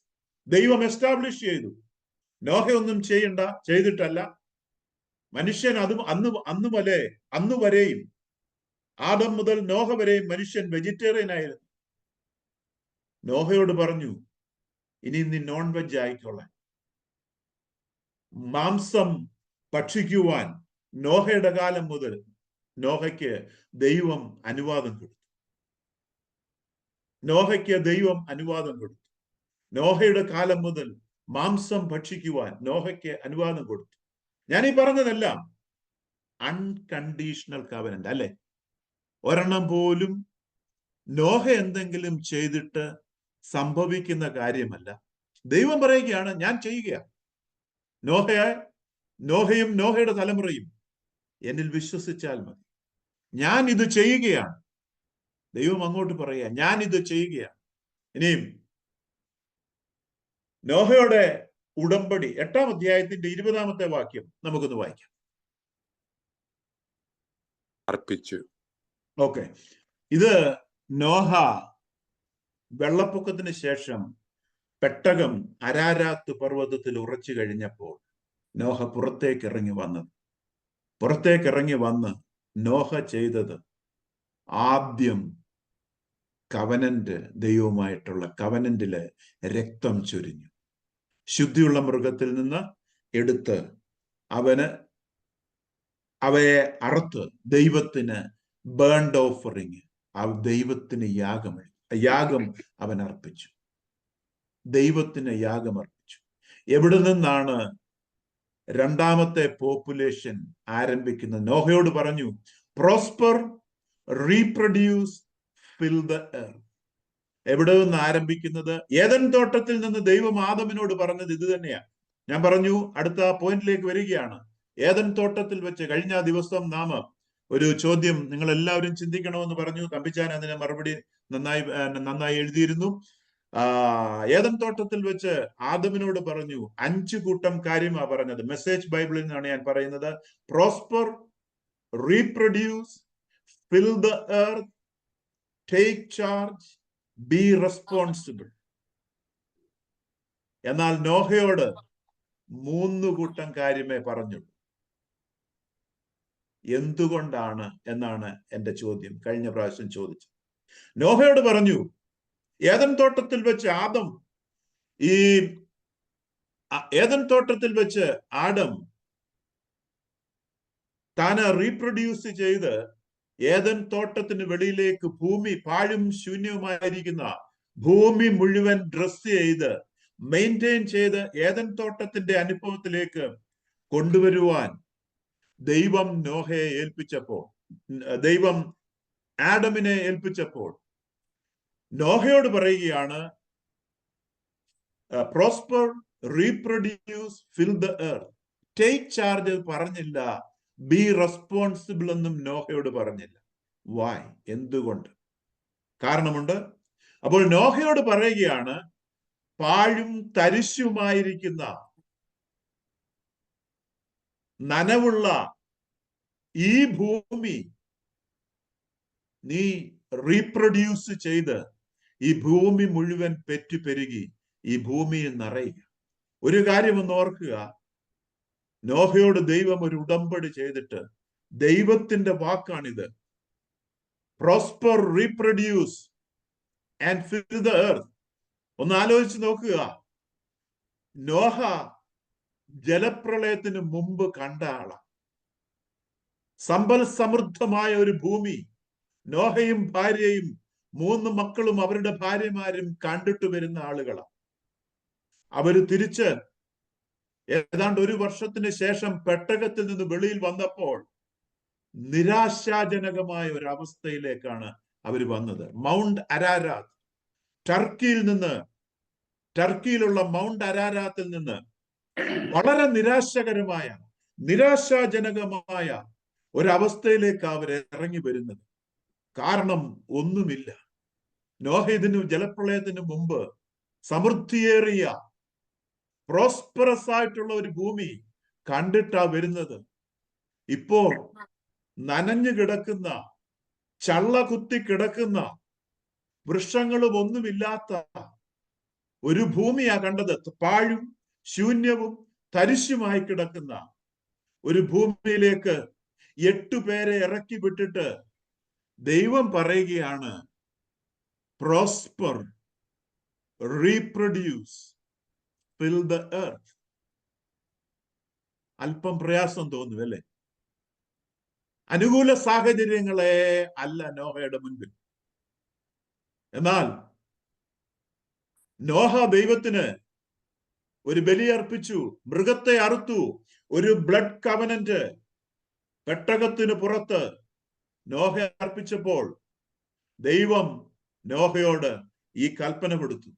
ദൈവം എസ്റ്റാബ്ലിഷ് ചെയ്തു. നോഹയൊന്നും ചെയ്തിട്ടല്ല. മനുഷ്യൻ അന്ന് വരെയും, ആദം മുതൽ നോഹ വരെയും മനുഷ്യൻ വെജിറ്റേറിയൻ ആയിരുന്നു. നോഹയോട് പറഞ്ഞു, ഇനി നീ നോൺ വെജ് ആയിക്കോളാൻ. മാംസം ഭക്ഷിക്കുവാൻ നോഹയുടെ കാലം മുതൽ നോഹയ്ക്ക് ദൈവം അനുവാദം കൊടുത്തു. നോഹയുടെ കാലം മുതൽ മാംസം ഭക്ഷിക്കുവാൻ നോഹയ്ക്ക് അനുവാദം കൊടുത്തു. ഞാൻ ഈ പറഞ്ഞതെല്ലാം അൺകണ്ടീഷണൽ കവനന്റ് അല്ലെ. ഒരെണ്ണം പോലും നോഹ എന്തെങ്കിലും ചെയ്തിട്ട് സംഭവിക്കുന്ന കാര്യമല്ല. ദൈവം പറയുകയാണ്, ഞാൻ ചെയ്യുകയാണ്. നോഹയും നോഹയുടെ തലമുറയും എന്നിൽ വിശ്വസിച്ചാൽ മതി. ഞാൻ ഇത് ചെയ്യുകയാണ്. ദൈവം അങ്ങോട്ട് പറയുക, ഞാൻ ഇത് ചെയ്യുകയാണ്. ഇനിയും നോഹയുടെ ഉടമ്പടി 8-ാം അധ്യായത്തിന്റെ 20-ാമത്തെ വാക്യം നമുക്കൊന്ന് വായിക്കാം. അർപ്പിച്ചു. ഓക്കെ. ഇത് നോഹ വെള്ളപ്പൊക്കത്തിന് ശേഷം പെട്ടകം അരാരാത്ത് പർവ്വതത്തിൽ ഉറച്ചു കഴിഞ്ഞപ്പോൾ നോഹ പുറത്തേക്ക് ഇറങ്ങി വന്ന് നോഹ ചെയ്തത് ആദ്യം കവനന്റ്, ദൈവവുമായിട്ടുള്ള കവനന്റില് രക്തം ചൊരിഞ്ഞു. ശുദ്ധിയുള്ള മൃഗത്തിൽ നിന്ന് എടുത്ത് അവയെ അറുത്ത് ദൈവത്തിന് ബേൺഡ് ഓഫറിങ്, ദൈവത്തിന് യാഗം അവൻ അർപ്പിച്ചു. ദൈവത്തിന് യാഗം അർപ്പിച്ചു. എവിടെ നിന്നാണ് രണ്ടാമത്തെ പോപ്പുലേഷൻ ആരംഭിക്കുന്നത്? നോഹയോട് പറഞ്ഞു, prosper, reproduce, fill the earth. എവിടെ നിന്ന് ആരംഭിക്കുന്നത്? ഏദൻ തോട്ടത്തിൽ നിന്ന് ദൈവം ആദമിനോട് പറഞ്ഞത് ഇത് തന്നെയാണ്. ഞാൻ പറഞ്ഞു, അടുത്ത പോയിന്റിലേക്ക് വരികയാണ്. ഏദൻ തോട്ടത്തിൽ വെച്ച് കഴിഞ്ഞ ദിവസം നാം ഒരു ചോദ്യം നിങ്ങൾ എല്ലാവരും ചിന്തിക്കണമെന്ന് പറഞ്ഞു. തമ്പിച്ചാൻ അതിന് മറുപടി നന്നായി എഴുതിയിരുന്നു. ഏദൻ തോട്ടത്തിൽ വെച്ച് ആദമിനോട് പറഞ്ഞു 5 കൂട്ടം കാര്യമാണ് പറഞ്ഞത്. മെസ്സേജ് ബൈബിളിൽ നിന്നാണ് ഞാൻ പറയുന്നത്. Prosper, reproduce, fill the earth, take charge, be responsible. എന്നാൽ നോഹയോട് 3 കൂട്ടം കാര്യമേ പറഞ്ഞുള്ളൂ. എന്തുകൊണ്ടാണ് എന്നാണ് എന്റെ ചോദ്യം. കഴിഞ്ഞ പ്രാവശ്യം ചോദിച്ചു. നോഹയോട് പറഞ്ഞു, ഏദൻ തോട്ടത്തിൽ വെച്ച് ആദം താന് റീപ്രൊഡ്യൂസ് ചെയ്ത് ഏദൻ തോട്ടത്തിന് വെളിയിലേക്ക് ഭൂമി പാഴും ശൂന്യവുമായിരിക്കുന്ന ഭൂമി മുഴുവൻ ഡ്രസ് ചെയ്ത് മെയിൻറ്റെയിൻ ചെയ്ത് ഏദൻ തോട്ടത്തിന്റെ അനുഭവത്തിലേക്ക് കൊണ്ടുവരുവാൻ ദൈവം നോഹയെ ഏൽപ്പിച്ചപ്പോൾ, ദൈവം ആഡമിനെ ഏൽപ്പിച്ചപ്പോൾ നോഹയോട് പറയുകയാണ്, prosper, reproduce, fill the earth. Take charge പറഞ്ഞില്ല, ബി റെസ്പോൺസിബിൾ എന്നും നോഹയോട് പറഞ്ഞില്ല. വായ്? എന്തുകൊണ്ട്? കാരണമുണ്ട്. അപ്പോൾ നോഹയോട് പറയുകയാണ്, പാഴും തരിശുമായിരിക്കുന്ന നനവുള്ള ഈ ഭൂമി നീ റീപ്രൊഡ്യൂസ് ചെയ്ത് ഈ ഭൂമി മുഴുവൻ പെറ്റുപെരുകി ഈ ഭൂമിയിൽ നിറയുക. ഒരു കാര്യം ഒന്ന് ഓർക്കുക, നോഹയോട് ദൈവം ഒരു ഉടമ്പടി ചെയ്തിട്ട്, ദൈവത്തിന്റെ വാക്കാണിത്, prosper, reproduce and fill the earth. ഒന്ന് ആലോചിച്ച് നോക്കുക, നോഹ ജലപ്രളയത്തിന് മുമ്പ് കണ്ട ആളാണ്. സമ്പൽ സമൃദ്ധമായ ഒരു ഭൂമി നോഹയും ഭാര്യയും 3 മക്കളും അവരുടെ ഭാര്യമാരും കണ്ടിട്ട് വരുന്ന ആളുകളാണ്. അവര് തിരിച്ച് ഏതാണ്ട് 1 വർഷത്തിന് ശേഷം പെട്ടകത്തിൽ നിന്ന് വെളിയിൽ വന്നപ്പോൾ നിരാശാജനകമായ ഒരു അവസ്ഥയിലേക്കാണ് അവർ വന്നത്. മൗണ്ട് അരാരാത്ത്, ടർക്കിയിലുള്ള മൗണ്ട് അരാരാത്തിൽ നിന്ന് വളരെ നിരാശാജനകമായ ഒരവസ്ഥയിലേക്ക് അവർ ഇറങ്ങി വരുന്നത്. കാരണം ഒന്നുമില്ല. നോഹ ജലപ്രളയത്തിന് മുമ്പ് സമൃദ്ധിയേറിയ പ്രോസ്പെറസ് ആയിട്ടുള്ള ഒരു ഭൂമി കണ്ടിട്ടാ വരുന്നത്. ഇപ്പോൾ നനഞ്ഞു കിടക്കുന്ന, ചള്ള കുത്തി കിടക്കുന്ന, വൃക്ഷങ്ങളും ഒന്നുമില്ലാത്ത ഒരു ഭൂമിയാ കണ്ടത്. പാഴും ശൂന്യവും തരിശുമായി കിടക്കുന്ന ഒരു ഭൂമിയിലേക്ക് 8 പേരെ ഇറക്കി വിട്ടിട്ട് ദൈവം പറയുകയാണ്, prosper, reproduce, fill the earth. അല്പം പ്രയാസം തോന്നും അല്ലേ? അനുകൂല സാഹചര്യങ്ങളെ അല്ല നോഹയുടെ മുൻപിൽ. എന്നാൽ നോഹ ദൈവത്തിന് ഒരു ബലിയർപ്പിച്ചു, മൃഗത്തെ അറുത്തു, ഒരു ബ്ലഡ് കവനന്റ് പെട്ടകത്തിന് പുറത്ത് നോഹ അർപ്പിച്ചപ്പോൾ ദൈവം നോഹയോട് ഈ കൽപ്പന കൊടുത്തു.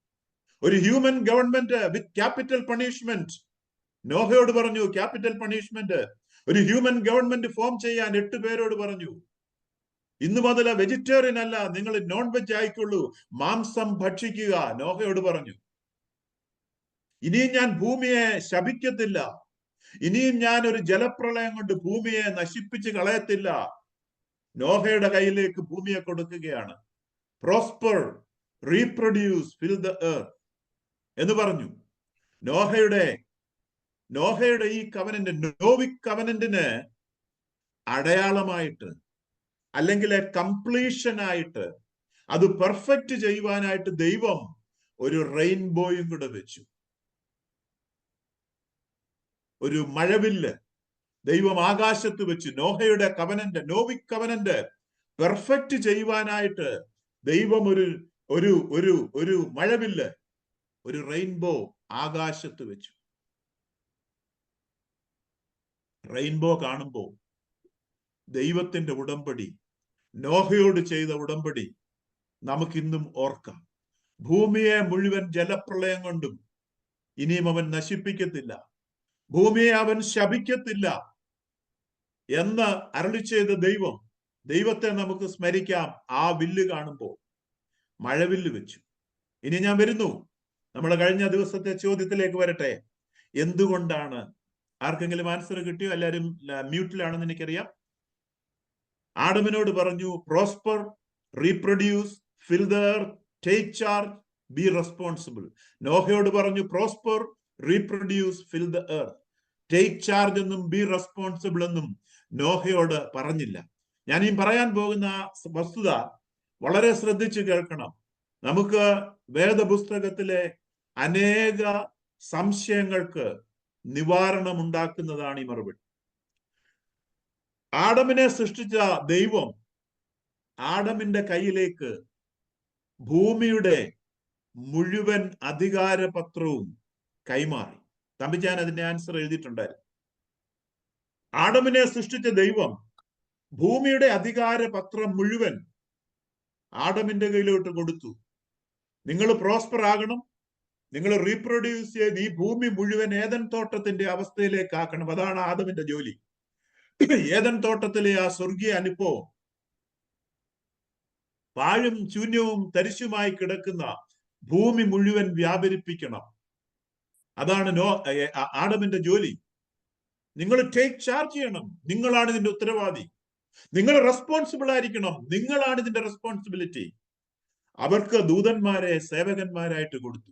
ഒരു human government with capital punishment. നോഹയോട് പറഞ്ഞു ക്യാപിറ്റൽ പണിഷ്മെന്റ്. ഒരു ഹ്യൂമൻ ഗവൺമെന്റ് ഫോം ചെയ്യാൻ 8 പേരോട് പറഞ്ഞു, ഇന്നു മുതൽ വെജിറ്റേറിയൻ അല്ല, നിങ്ങൾ നോൺ വെജ് ആയിക്കൊള്ളൂ, മാംസം ഭക്ഷിക്കുക. നോഹയോട് പറഞ്ഞു, ഇനിയും ഞാൻ ഭൂമിയെ ശപിക്കത്തില്ല, ഇനിയും ഞാൻ ഒരു ജലപ്രളയം കൊണ്ട് ഭൂമിയെ നശിപ്പിച്ച് കളയത്തില്ല. നോഹയുടെ കയ്യിലേക്ക് ഭൂമിയെ കൊടുക്കുകയാണ്. Prosper, reproduce, fill the earth എന്ന് പറഞ്ഞു. നോഹയുടെ ഈ കവനന്റ്, നോവിക് കവനന്റിന് അടയാളമായിട്ട്, അല്ലെങ്കിൽ കംപ്ലീഷൻ ആയിട്ട്, അത് പെർഫെക്റ്റ് ചെയ്യുവാനായിട്ട് ദൈവം ഒരു റെയിൻബോയും കൂടെ വെച്ചു. ഒരു മഴവില്ല് ദൈവം ആകാശത്ത് വെച്ച് നോഹയുടെ കവനന്റ്, നോവിക് കവനന്റ് പെർഫെക്റ്റ് ചെയ്യുവാനായിട്ട് ദൈവം ഒരു മഴവില്ല്, ഒരു റെയിൻബോ ആകാശത്ത് വെച്ചു. റെയിൻബോ കാണുമ്പോൾ ദൈവത്തിന്റെ ഉടമ്പടി, നോഹയോട് ചെയ്ത ഉടമ്പടി നമുക്കിന്നും ഓർക്കാം. ഭൂമിയെ മുഴുവൻ ജലപ്രളയം കൊണ്ടും ഇനിയും അവൻ നശിപ്പിക്കത്തില്ല, ഭൂമിയെ അവൻ ശപിക്കത്തില്ല എന്ന് അരുളി ചെയ്ത ദൈവത്തെ നമുക്ക് സ്മരിക്കാം. ആ വില്ല് കാണുമ്പോൾ മഴവില്ല് വെച്ചു. ഇനി ഞാൻ വരുന്നു, നമ്മൾ കഴിഞ്ഞ ദിവസത്തെ ചോദ്യത്തിലേക്ക് വരട്ടെ. എന്തുകൊണ്ടാണ്? ആർക്കെങ്കിലും ആൻസർ കിട്ടിയോ? എല്ലാവരും മ്യൂട്ടിലാണെന്ന് എനിക്കറിയാം. ആദമിനോട് പറഞ്ഞു, prosper, reproduce, fill the earth, take charge, be responsible. നോഹയോട് പറഞ്ഞു prosper, reproduce, fill the earth. Take charge എന്നും ബി റെസ്പോൺസിബിൾ എന്നും നോഹയോട് പറഞ്ഞില്ല. ഞാൻ ഈ പറയാൻ പോകുന്ന വസ്തുത വളരെ ശ്രദ്ധിച്ച് കേൾക്കണം. നമുക്ക് വേദപുസ്തകത്തിലെ അനേക സംശയങ്ങൾക്ക് നിവാരണം ഉണ്ടാക്കുന്നതാണ് ഈ മറുപടി. ആദമിനെ സൃഷ്ടിച്ച ദൈവം ആദമിന്റെ കയ്യിലേക്ക് ഭൂമിയുടെ മുഴുവൻ അധികാരപത്രവും കൈമാറി. തമ്പിച്ചാൻ അതിന്റെ ആൻസർ എഴുതിയിട്ടുണ്ടായിരുന്നു. ആദമിനെ സൃഷ്ടിച്ച ദൈവം ഭൂമിയുടെ അധികാരപത്രം മുഴുവൻ ആദമിന്റെ കയ്യിലോട്ട് കൊടുത്തു. നിങ്ങൾ പ്രോസ്പർ ആകണം, നിങ്ങൾ റീപ്രൊഡ്യൂസ് ചെയ്ത് ഈ ഭൂമി മുഴുവൻ ഏദൻ തോട്ടത്തിന്റെ അവസ്ഥയിലേക്ക് ആക്കണം. അതാണ് ആദമിന്റെ ജോലി. ഏദൻ തോട്ടത്തിലെ ആ സ്വർഗീയ അനുഭവം, പാഴും ശൂന്യവും തരിശുമായി കിടക്കുന്ന ഭൂമി മുഴുവൻ വ്യാപരിപ്പിക്കണം. അതാണ് ആദമിന്റെ ജോലി. നിങ്ങൾ ടേക്ക് ചാർജ് ചെയ്യണം, നിങ്ങളാണ് ഇതിന്റെ ഉത്തരവാദി, നിങ്ങൾ റെസ്പോൺസിബിൾ ആയിരിക്കണം, നിങ്ങളാണ് ഇതിന്റെ റെസ്പോൺസിബിലിറ്റി. അവർക്ക് ദൂതന്മാരെ സേവകന്മാരായിട്ട് കൊടുത്തു.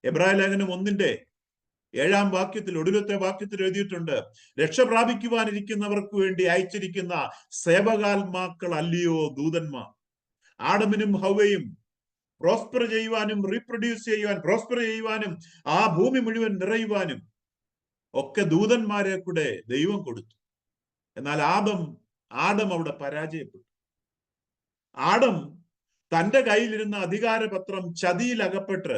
എബ്രായ ലേഖനം 1:7 ഒടുവിലത്തെ വാക്യത്തിൽ എഴുതിയിട്ടുണ്ട്, രക്ഷ പ്രാപിക്കുവാനിരിക്കുന്നവർക്ക് വേണ്ടി അയച്ചിരിക്കുന്ന സേവകാത്മാക്കൾ അല്ലയോ ദൂതന്മാർ. ആദമിനും ഹവ്വയും പ്രോസ്പർ ചെയ്യുവാനും റീപ്രൊഡ്യൂസ് ചെയ്യുവാനും ആ ഭൂമി മുഴുവൻ നിറയുവാനും ഒക്കെ ദൂതന്മാരെ കൂടെ ദൈവം കൊടുത്തു. എന്നാൽ ആദം അവിടെ പരാജയപ്പെട്ടു. ആദം തന്റെ കയ്യിലിരുന്ന അധികാരപത്രം ചതിയിൽ അകപ്പെട്ട്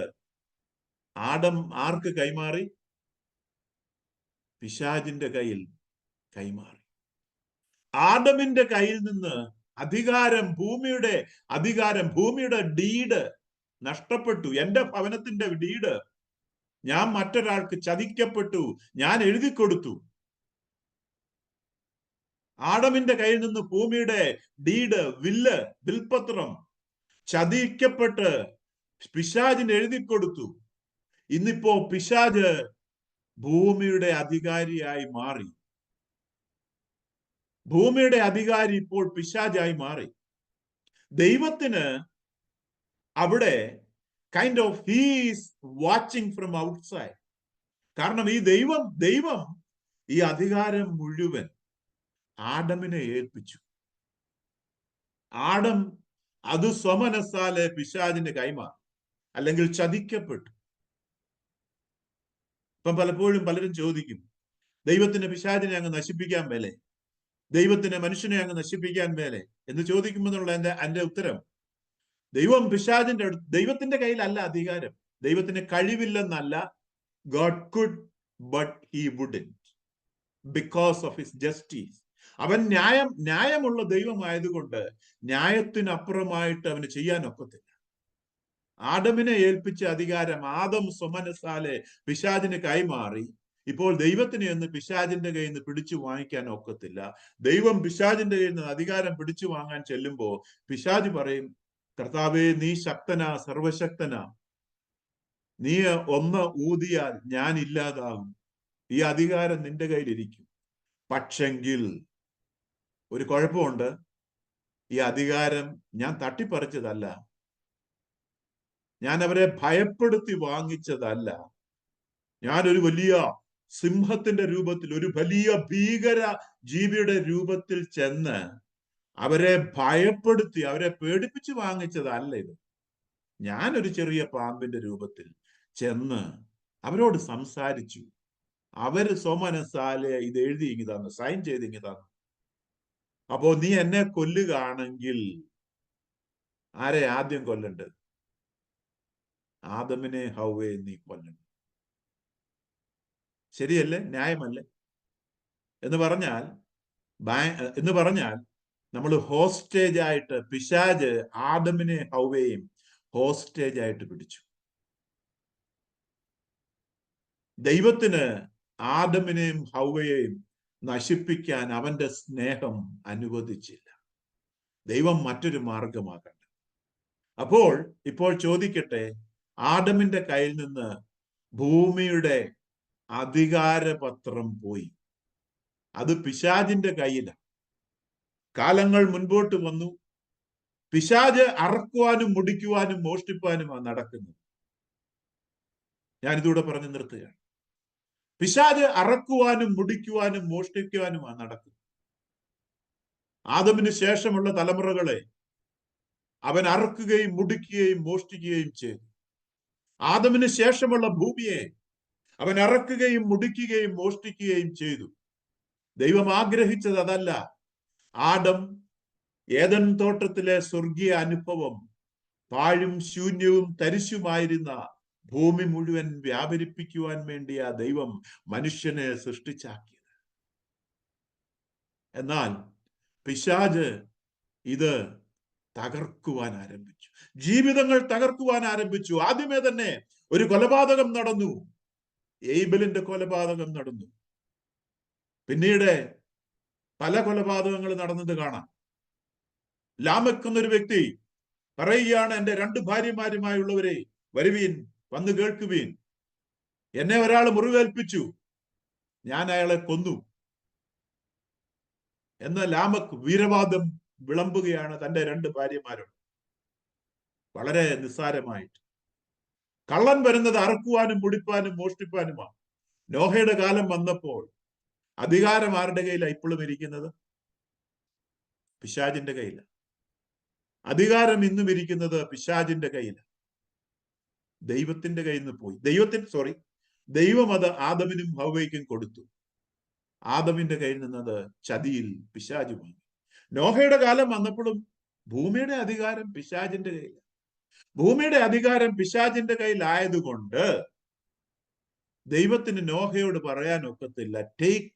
ആദം ആർക്ക് കൈമാറി? പിശാചിന്റെ കയ്യിൽ കൈമാറി. ആദമിന്റെ കയ്യിൽ നിന്ന് ഭൂമിയുടെ ഡീഡ് നഷ്ടപ്പെട്ടു. എന്റെ ഭവനത്തിന്റെ ഡീഡ് ഞാൻ മറ്റൊരാൾക്ക് ചതിക്കപ്പെട്ടു, ഞാൻ എഴുതി കൊടുത്തു. ആദമിന്റെ കയ്യിൽ നിന്ന് ഭൂമിയുടെ ഡീഡ്, വിൽപത്രം ചതിക്കപ്പെട്ട് പിശാചിന് എഴുതി കൊടുത്തു. ഇന്നിപ്പോ പിശാച് ഭൂമിയുടെ അധികാരിയായി മാറി. ഭൂമിയുടെ അധികാരി ഇപ്പോൾ പിശാചായി മാറി. ദൈവത്തിന് അവിടെ ഹീസ് വാച്ചിങ് ഫ്രം ഔട്ട്സൈഡ്. കാരണം ഈ ദൈവം ഈ അധികാരം മുഴുവൻ ആദമിനെ ഏൽപ്പിച്ചു. ആദം അത് സ്വമനസ്സാലെ പിശാചിന് കൈമാറി, അല്ലെങ്കിൽ ചതിക്കപ്പെട്ടു. ഇപ്പം പലപ്പോഴും പലരും ചോദിക്കും, ദൈവത്തിന് പിശാചിനെ അങ്ങ് നശിപ്പിക്കാൻ മേലെ, ദൈവത്തിന് മനുഷ്യനെ അങ്ങ് നശിപ്പിക്കാൻ മേലെ എന്ന് ചോദിക്കുമ്പോൾ എന്റെ ഉത്തരം, ദൈവത്തിന്റെ കയ്യിലല്ല അധികാരം. ദൈവത്തിന് കഴിവില്ലെന്നല്ല, God could but he wouldn't because of his justice. അവൻ ന്യായമുള്ള ദൈവമായതുകൊണ്ട് ന്യായത്തിനപ്പുറമായിട്ട് അവന് ചെയ്യാൻ ഒക്കത്തില്ല. ആദമിനെ ഏൽപ്പിച്ച അധികാരം ആദം സ്വമനസാലെ പിശാചിന് കൈമാറി. ഇപ്പോൾ ദൈവത്തിന് എന്ന് പിശാചിന്റെ കയ്യിൽ നിന്ന് പിടിച്ചു വാങ്ങിക്കാൻ ഒക്കത്തില്ല. ദൈവം പിശാചിന്റെ കയ്യിൽ നിന്ന് അധികാരം പിടിച്ചു വാങ്ങാൻ ചെല്ലുമ്പോ പിശാച് പറയും, കർത്താവേ നീ ശക്തനാ, സർവശക്തനാ, നീ ഒന്ന് ഊതിയാൽ ഞാൻ ഇല്ലാതാകും, ഈ അധികാരം നിന്റെ കയ്യിലിരിക്കും. പക്ഷെങ്കിൽ ഒരു കുഴപ്പമുണ്ട്, ഈ അധികാരം ഞാൻ തട്ടിപ്പറിച്ചതല്ല, ഞാൻ അവരെ ഭയപ്പെടുത്തി വാങ്ങിച്ചതല്ല, ഞാനൊരു വലിയ സിംഹത്തിന്റെ രൂപത്തിൽ, ഒരു വലിയ ഭീകര ജീവിയുടെ രൂപത്തിൽ ചെന്ന് അവരെ ഭയപ്പെടുത്തി, അവരെ പേടിപ്പിച്ച് വാങ്ങിച്ചതല്ല ഇത്. ഞാനൊരു ചെറിയ പാമ്പിന്റെ രൂപത്തിൽ ചെന്ന് അവരോട് സംസാരിച്ചു. അവര് സ്വമനസാലെ ഇത് എഴുതി ഇങ്ങി തന്നു, സൈൻ ചെയ്ത് ഇങ്ങി തന്നു. അപ്പോ നീ എന്നെ കൊല്ലുകയാണെങ്കിൽ ആരെ ആദ്യം കൊല്ലേണ്ടത്? ആദമിനെ ഹവ്വയെ നീ കൊല്ലണം. ശരിയല്ലേ? ന്യായമല്ലേ? എന്ന് പറഞ്ഞാൽ നമ്മൾ ഹോസ്റ്റേജ് ആയിട്ട്, പിശാച് ആദമിനെ ഹൗവയെയും ഹോസ്റ്റേജ് ആയിട്ട് പിടിച്ചു. ദൈവത്തിന് ആദമിനെയും ഹൗവയെയും നശിപ്പിക്കാൻ അവന്റെ സ്നേഹം അനുവദിച്ചില്ല. ദൈവം മറ്റൊരു മാർഗമാകണ്ട. ഇപ്പോൾ ചോദിക്കട്ടെ, ആദമിന്റെ കയ്യിൽ നിന്ന് ഭൂമിയുടെ അധികാരപത്രം പോയി. അത് പിശാചിന്റെ കയ്യിലാണ്. കാലങ്ങൾ മുൻപോട്ട് വന്നു. പിശാച് അറക്കുവാനും മുടിക്കുവാനും മോഷ്ടിപ്പാനുമാണ് നടക്കുന്നത്. ഞാനിതൂടെ പറഞ്ഞു നിർത്തുകയാണ്. പിശാച് അറക്കുവാനും മുടിക്കുവാനും മോഷ്ടിക്കുവാനുമാണ് നടക്കുന്നത്. ആദമിന് ശേഷമുള്ള തലമുറകളെ അവൻ അറക്കുകയും മുടിക്കുകയും മോഷ്ടിക്കുകയും ചെയ്തു. ആദമിന് ശേഷമുള്ള ഭൂമിയെ അവൻ അറക്കുകയും മുടിക്കുകയും മോഷ്ടിക്കുകയും ചെയ്തു. ദൈവം ആഗ്രഹിച്ചത് അതല്ല. ആദം ഏദൻ തോട്ടത്തിലെ സ്വർഗീയ അനുഭവം, പാഴും ശൂന്യവും തരിശുമായിരുന്ന ഭൂമി മുഴുവൻ വ്യാപരിപ്പിക്കുവാൻ വേണ്ടിയാ ദൈവം മനുഷ്യനെ സൃഷ്ടിച്ചാക്കിയത്. എന്നാൽ പിശാച് ഇത് തകർക്കുവാൻ ആരംഭിച്ചു. ജീവിതങ്ങൾ തകർക്കുവാൻ ആരംഭിച്ചു. ആദ്യമേ തന്നെ ഒരു കൊലപാതകം നടന്നു. ഏബലിന്റെ കൊലപാതകം നടന്നു. പിന്നീട് പല കൊലപാതകങ്ങൾ നടന്നത് കാണാം. ലാമെക്ക് എന്നൊരു വ്യക്തി പറയുകയാണ്, എന്റെ 2 ഭാര്യമാരുമായുള്ളവരെ വരുവീൻ, വന്ന് കേൾക്കുവീൻ. എന്നെ ഒരാൾ മുറിവേൽപ്പിച്ചു, ഞാൻ അയാളെ കൊന്നു എന്ന് ലാമെക്ക് വീരവാദം വിളമ്പുകയാണ് തന്റെ 2 ഭാര്യമാരോട്. വളരെ നിസ്സാരമായിട്ട്. കള്ളൻ വരുന്നത് അറക്കുവാനും മുടിപ്പാനും മോഷ്ടിപ്പാനുമാണ്. നോഹയുടെ കാലം വന്നപ്പോൾ അധികാരം ആരുടെ കയ്യിലാണ് ഇപ്പോഴും ഇരിക്കുന്നത്? പിശാചിന്റെ കയ്യിലാണ്. അധികാരം ഇന്നും ഇരിക്കുന്നത് പിശാചിന്റെ കയ്യിലാണ്. ദൈവത്തിന്റെ കയ്യിൽ നിന്ന് പോയി. ദൈവം അത് ആദമിനും ഹവ്വയ്ക്കും കൊടുത്തു. ആദമിന്റെ കയ്യിൽ നിന്നത് ചതിയിൽ പിശാച് വാങ്ങി. നോഹയുടെ കാലം വന്നപ്പോഴും ഭൂമിയുടെ അധികാരം പിശാചിന്റെ കയ്യിലാണ്. ഭൂമിയുടെ അധികാരം പിശാചിന്റെ കയ്യിലായതുകൊണ്ട് ദൈവത്തിന് നോഹയോട് പറയാൻ ഒക്കത്തില്ല, take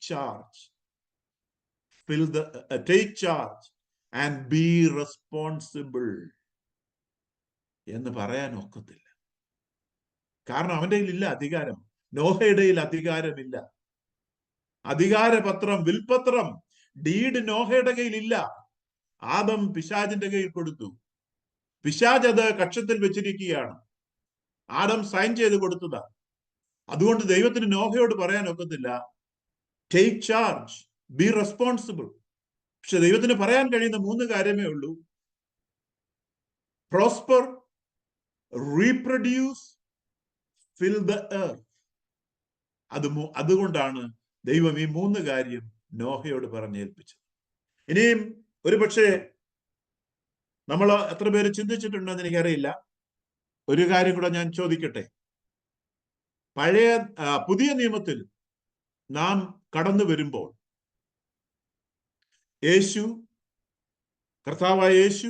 charge and be responsible എന്ന് പറയാൻ ഒക്കത്തില്ല. കാരണം അവന്റെ കയ്യിലില്ല അധികാരം. നോഹയുടെ കയ്യിൽ അധികാരമില്ല. അധികാരപത്രം, വിൽപത്രം, ഡീഡ് നോഹയുടെ കയ്യിലില്ല. ആദം പിശാചിന്റെ കയ്യിൽ കൊടുത്തു. പിശാച് അത് കക്ഷത്തിൽ വെച്ചിരിക്കുകയാണ്. ആദം സൈൻ ചെയ്ത് കൊടുത്തതാ. അതുകൊണ്ട് ദൈവത്തിന് നോഹയോട് പറയാൻ ഒക്കത്തില്ല, ടേക്ക് ചാർജ്, ബി റെസ്പോൺസിബിൾ. പക്ഷെ ദൈവത്തിന് പറയാൻ കഴിയുന്ന 3 കാര്യമേ ഉള്ളൂ: prosper, reproduce, fill the earth. അതുകൊണ്ടാണ് ദൈവം ഈ 3 കാര്യം നോഹയോട് പറഞ്ഞേൽപ്പിച്ചത്. ഇനിയും ഒരുപക്ഷെ നമ്മൾ എത്ര പേര് ചിന്തിച്ചിട്ടുണ്ടെന്ന് എനിക്കറിയില്ല. ഒരു കാര്യം കൂടെ ഞാൻ ചോദിക്കട്ടെ. പുതിയ നിയമത്തിൽ നാം കടന്നു വരുമ്പോൾ കർത്താവായ യേശു,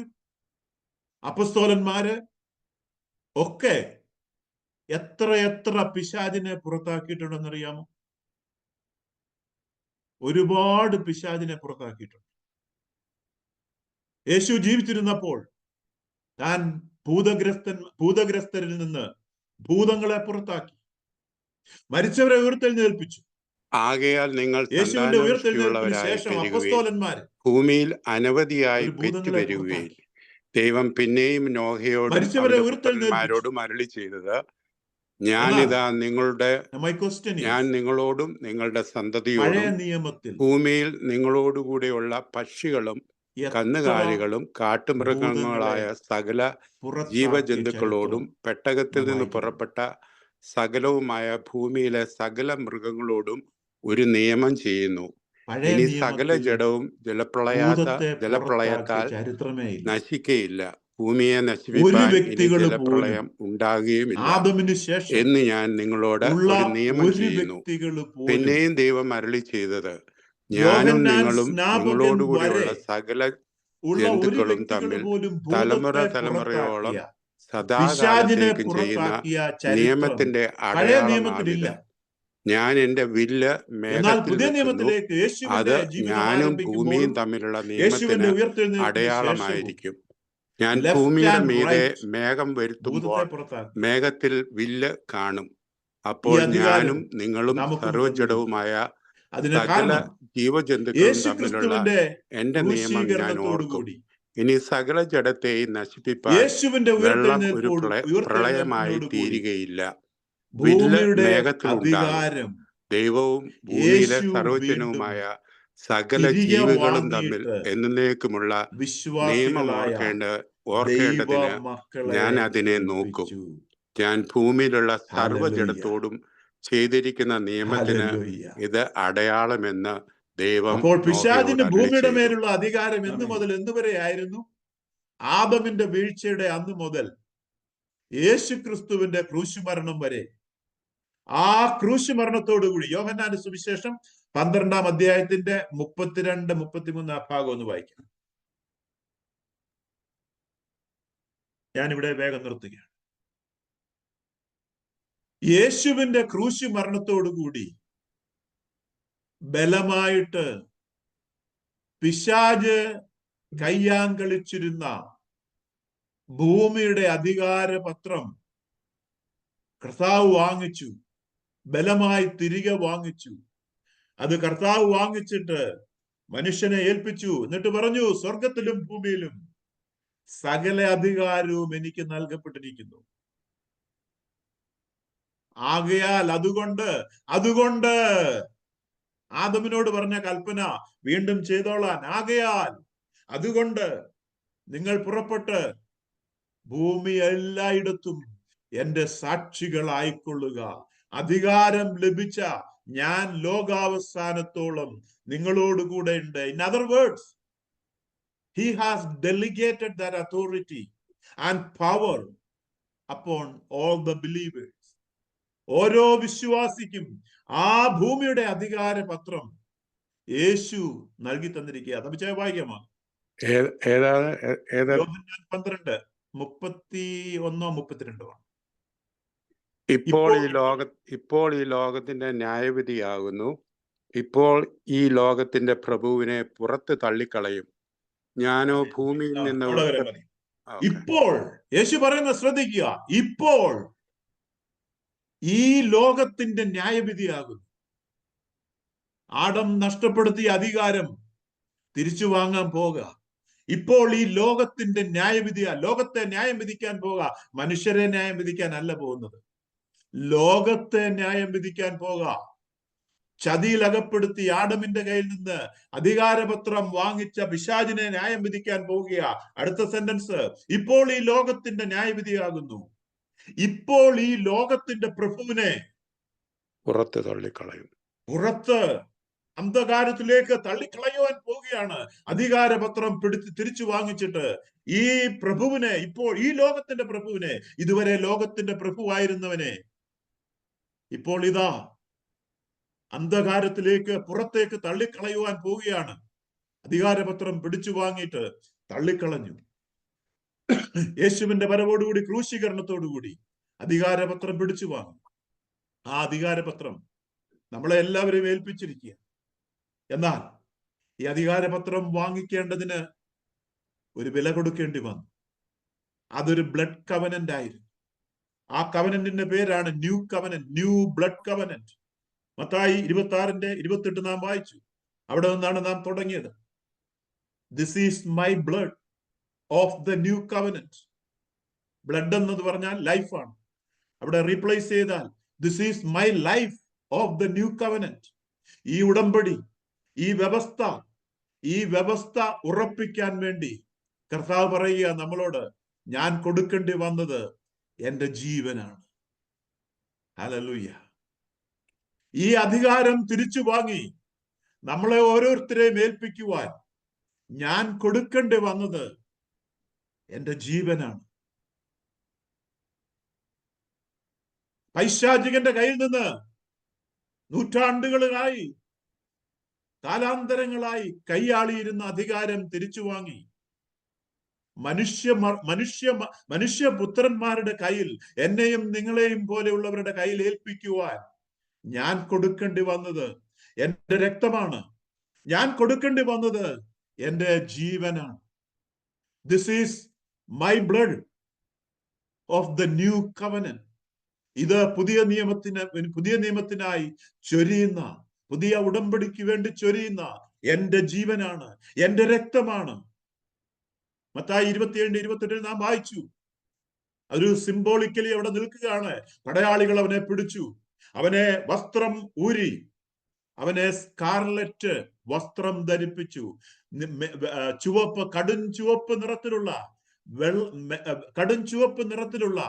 അപ്പസ്തോലന്മാര് ഒക്കെ എത്ര പിശാചിനെ പുറത്താക്കിയിട്ടുണ്ടെന്നറിയാമോ? ഒരുപാട് പിശാചിനെ പുറത്താക്കിയിട്ടുണ്ട്. യേശു ജീവിച്ചിരുന്നപ്പോൾ താൻ ഭൂതഗ്രസ്തരിൽ നിന്ന് ഭൂതങ്ങളെ പുറത്താക്കി, മരിച്ചവരെ ഉയർത്തെഴുന്നേൽപ്പിച്ചു. ആകയാൽ നിങ്ങൾ യേശുവിന്റെ ഉയർത്തെഴുന്നേൽപ്പിന് ശേഷം അപ്പസ്തോലന്മാര് ഭൂമിയിൽ അനവധിയായി പെറ്റുവരുകയും ദൈവം പിന്നെയും നോഹയോടും പുത്രന്മാരോടും അരുളി ചെയ്തത്, ഞാനിതാ ഞാൻ നിങ്ങളോടും നിങ്ങളുടെ സന്തതിയോടും ഭൂമിയിൽ നിങ്ങളോടുകൂടെയുള്ള പക്ഷികളും കന്നുകാലികളും കാട്ടുമൃഗങ്ങളായ സകല ജീവജന്തുക്കളോടും പെട്ടകത്തിൽ നിന്ന് പുറപ്പെട്ട സകലവുമായ ഭൂമിയിലെ സകല മൃഗങ്ങളോടും ഒരു നിയമം ചെയ്യുന്നു. ഇനി സകല ജഡവും ജലപ്രളയത്താൽ നശിക്കയില്ല. ഭൂമിയെ നശിപ്പിക്കാൻ ഇനി ജലപ്രളയം ഉണ്ടാകുകയുമില്ല എന്ന് ഞാൻ നിങ്ങളോട് ഒരു നിയമം ചെയ്യുന്നു. പിന്നെയും ദൈവം അരുളി ചെയ്തത്, ഞാനും നിങ്ങളോടുകൂടിയുള്ള സകല ജന്തുക്കളും തമ്മിൽ തലമുറയോളം സദാകാലത്തേക്കും ചെയ്യുന്ന നിയമത്തിന്റെ അടയാളമാണിത്. ഞാൻ എന്റെ വില്ല് എന്നാൽ മേഘത്തിൽ പുതിയ വെക്കുന്നു. നിയമത്തിലേക്ക് അത് യേശുവിന്റെ ജീവിതം ഞാനും ആരംഭിക്കുമ്പോൾ ഭൂമിയും തമ്മിലുള്ള യേശുവിന്റെ നിയമത്തിന് ഉയർത്തെഴുന്നേൽപ്പിന് ശേഷവും അടയാളമായിരിക്കും. ഞാൻ ലെഫ്റ്റ് ഭൂമിയുടെ ആൻഡ് മീതെ റൈറ്റ് മേഘം വരുത്തുമ്പോൾ ഭൂതത്തെ പുറത്താക്കി മേഘത്തിൽ വില്ല് കാണും. ഈ അപ്പോൾ അധികാരം ഞാനും നിങ്ങളും നമുക്കും തന്നിരിക്കുക. സർവ്വജഡവുമായ അതിന് സകല കാരണം ജീവജന്തുക്കളും യേശു തമ്മിലുള്ള ക്രിസ്തുവിന്റെ എന്റെ നിയമം ഞാൻ ഓർക്കും. ക്രൂശീകരണത്തോടുകൂടി ഇനി സകല ജഡത്തെയും നശിപ്പിപ്പാൻ യേശുവിന്റെ വെള്ളം ഒരു പ്രളയമായി ഉയർത്തെഴുന്നേൽപ്പിനോടുകൂടി തീരുകയില്ല. വില്ല് ഭൂമിയുടെ മേഘത്തിലുണ്ടാകും. അധികാരം ദൈവവും ഭൂമിയിലെ യേശു വീണ്ടും സർവ്വജനവുമായ സകല തിരികെ ജീവികളും തമ്മിൽ വാങ്ങിയിട്ട് എന്നേക്കുമുള്ള നിയമം വിശ്വാസികളായ ഓർക്കേണ്ടതിന് ദൈവ മക്കളെ ഞാൻ അതിനെ നോക്കും. ഏൽപ്പിച്ചു. ഞാൻ ഭൂമിയിലുള്ള ഹല്ലേലൂയ. സർവ്വജഡത്തോടും ചെയ്തിരിക്കുന്ന നിയമത്തിന് ഹല്ലേലൂയ. ഇത് അടയാളമെന്ന് ദൈവം അപ്പോൾ നോഹയോട് പിശാചിന് അരുളി ഭൂമിയുടെ ചെയ്തു. മേലുള്ള അധികാരം എന്ന് മുതൽ എന്ന് വരെ ആയിരുന്നു? ആദമിന്റെ വീഴ്ചയുടെ അന്ന് മുതൽ യേശു ക്രിസ്തുവിന്റെ ക്രൂശുമരണം വരെ. ആ ക്രൂശുമരണത്തോടുകൂടി യോഹന്നാന്റെ സുവിശേഷം 12-ാം അധ്യായത്തിന്റെ 32-33 ആ ഭാഗം ഒന്ന് വായിക്കാം. ഞാനിവിടെ വേഗം നിർത്തുകയാണ്. യേശുവിന്റെ ക്രൂശ് മരണത്തോടുകൂടി ബലമായിട്ട് പിശാച് കയ്യാങ്കളിച്ചിരുന്ന ഭൂമിയുടെ അധികാരപത്രം കർത്താവ് വാങ്ങിച്ചു, ബലമായി തിരികെ വാങ്ങിച്ചു. അത് കർത്താവ് വാങ്ങിച്ചിട്ട് മനുഷ്യനെ ഏൽപ്പിച്ചു. എന്നിട്ട് പറഞ്ഞു, സ്വർഗത്തിലും ഭൂമിയിലും സകല അധികാരവും എനിക്ക് നൽകപ്പെട്ടിരിക്കുന്നു. ആകയാൽ അതുകൊണ്ട് ആദമിനോട് പറഞ്ഞ കൽപ്പന വീണ്ടും ചെയ്തോളാൻ. ആകയാൽ അതുകൊണ്ട് നിങ്ങൾ പുറപ്പെട്ട് ഭൂമി എല്ലായിടത്തും എന്റെ സാക്ഷികളായിക്കൊള്ളുക. അധികാരം ലഭിച്ച ഞാൻ ലോകാവസാനത്തോളം നിങ്ങളോടുകൂടെ ഉണ്ട്. In other words, he has delegated that authority and power upon all the believers. ഓരോ വിശ്വാസിക്കും ആ ഭൂമിയുടെ അധികാരപത്രം യേശു നൽകി തന്നിരിക്കുക. നമുക്ക് വായിക്കാമോ? യോഹന്നാൻ 12:31-32. ഇപ്പോൾ ഈ ലോകത്തിന്റെ ന്യായവിധിയാകുന്നു. ഇപ്പോൾ ഈ ലോകത്തിന്റെ പ്രഭുവിനെ പുറത്ത് തള്ളിക്കളയും. ഞാനോ ഭൂമിയിൽ നിന്ന് ഇപ്പോൾ യേശു പറയുന്ന ശ്രദ്ധിക്കുക. ഇപ്പോൾ ഈ ലോകത്തിന്റെ ന്യായവിധിയാകുന്നു. ആദം നഷ്ടപ്പെടുത്തിയ അധികാരം തിരിച്ചു വാങ്ങാൻ പോക. ഇപ്പോൾ ഈ ലോകത്തിന്റെ ന്യായവിധിയാ. ലോകത്തെ ന്യായം വിധിക്കാൻ പോക. മനുഷ്യരെ ന്യായം വിധിക്കാൻ അല്ല പോകുന്നത്, ലോകത്തെ ന്യായം വിധിക്കാൻ പോക. ചതിയിൽ അകപ്പെടുത്തി ആദമിന്റെ കയ്യിൽ നിന്ന് അധികാരപത്രം വാങ്ങിച്ച പിശാചിനെ ന്യായം വിധിക്കാൻ പോകുക. അടുത്ത സെന്റൻസ്, ഇപ്പോൾ ഈ ലോകത്തിന്റെ ന്യായവിധിയാകുന്നു. ഇപ്പോൾ ഈ ലോകത്തിന്റെ പ്രഭുവിനെ പുറത്ത് തള്ളിക്കളയും. പുറത്ത് അന്ധകാരത്തിലേക്ക് തള്ളിക്കളയുവാൻ പോവുകയാണ്. അധികാരപത്രം തിരിച്ചു വാങ്ങിച്ചിട്ട് ഈ പ്രഭുവിനെ, ഇപ്പോൾ ഈ ലോകത്തിന്റെ പ്രഭുവിനെ, ഇതുവരെ ലോകത്തിന്റെ പ്രഭുവായിരുന്നവനെ ഇപ്പോൾ ഇതാ അന്ധകാരത്തിലേക്ക് പുറത്തേക്ക് തള്ളിക്കളയുവാൻ പോവുകയാണ്. അധികാരപത്രം പിടിച്ചു വാങ്ങിയിട്ട് തള്ളിക്കളഞ്ഞു. യേശുവിന്റെ വരവോടുകൂടി, ക്രൂശീകരണത്തോടുകൂടി അധികാരപത്രം പിടിച്ചു വാങ്ങി. ആ അധികാരപത്രം നമ്മളെ എല്ലാവരെയും ഏൽപ്പിച്ചിരിക്കുക. എന്നാൽ ഈ അധികാരപത്രം വാങ്ങിക്കേണ്ടതിന് ഒരു വില കൊടുക്കേണ്ടി വന്നു. അതൊരു ബ്ലഡ് കവനന്റ് ആയിരുന്നു. ആ കവനന്റിന്റെ പേരാണ് new covenant, new blood covenant. Mathai 26:28 നാം വായിച്ചു. അവിടെ നിന്നാണ് നാം തുടങ്ങിയത്. This is my blood of the new covenant. Blood എന്നത് പറഞ്ഞാൽ ലൈഫാണ്. അവിടെ റീപ്ലേസ് ചെയ്താൽ this is my life of the new covenant. ഈ ഉടമ്പടി, ഈ വ്യവസ്ഥ ഉറപ്പിക്കാൻ വേണ്ടി കർത്താവ് പറയുക നമ്മളോട്, ഞാൻ കൊടുക്കേണ്ടി വന്നത് എന്റെ ജീവനാണ്. ഹല്ലേലൂയ. ഈ അധികാരം തിരിച്ചു വാങ്ങി നമ്മളെ ഓരോരുത്തരെയും ഏൽപ്പിക്കുവാൻ ഞാൻ കൊടുക്കേണ്ടി വന്നത് എന്റെ ജീവനാണ്. പൈശാചികന്റെ കയ്യിൽ നിന്ന് നൂറ്റാണ്ടുകളായി, കാലാന്തരങ്ങളായി കൈയാളിയിരുന്ന അധികാരം തിരിച്ചു വാങ്ങി മനുഷ്യപുത്രന്മാരുടെ കയ്യിൽ, എന്നെയും നിങ്ങളെയും പോലെയുള്ളവരുടെ കയ്യിൽ ഏൽപ്പിക്കുവാൻ ഞാൻ കൊടുക്കേണ്ടി വന്നത് എന്റെ രക്തമാണ്. ഞാൻ കൊടുക്കേണ്ടി വന്നത് എന്റെ ജീവനാണ്. This is my blood of the new covenant. ഇത് പുതിയ നിയമത്തിനായി ചൊരിയുന്ന, പുതിയ ഉടമ്പടിക്ക് വേണ്ടി ചൊരിയുന്ന എന്റെ ജീവനാണ്, എന്റെ രക്തമാണ്. മത്തായി 27:28 നാം വായിച്ചു. ഒരു സിംബോളിക്കലി അവിടെ നിൽക്കുകയാണ്. പടയാളികൾ അവനെ പിടിച്ചു, അവനെ വസ്ത്രം ഊരി, അവനെ സ്കാർലറ്റ് വസ്ത്രം ധരിപ്പിച്ചു. ചുവപ്പ്, കടും ചുവപ്പ് നിറത്തിലുള്ള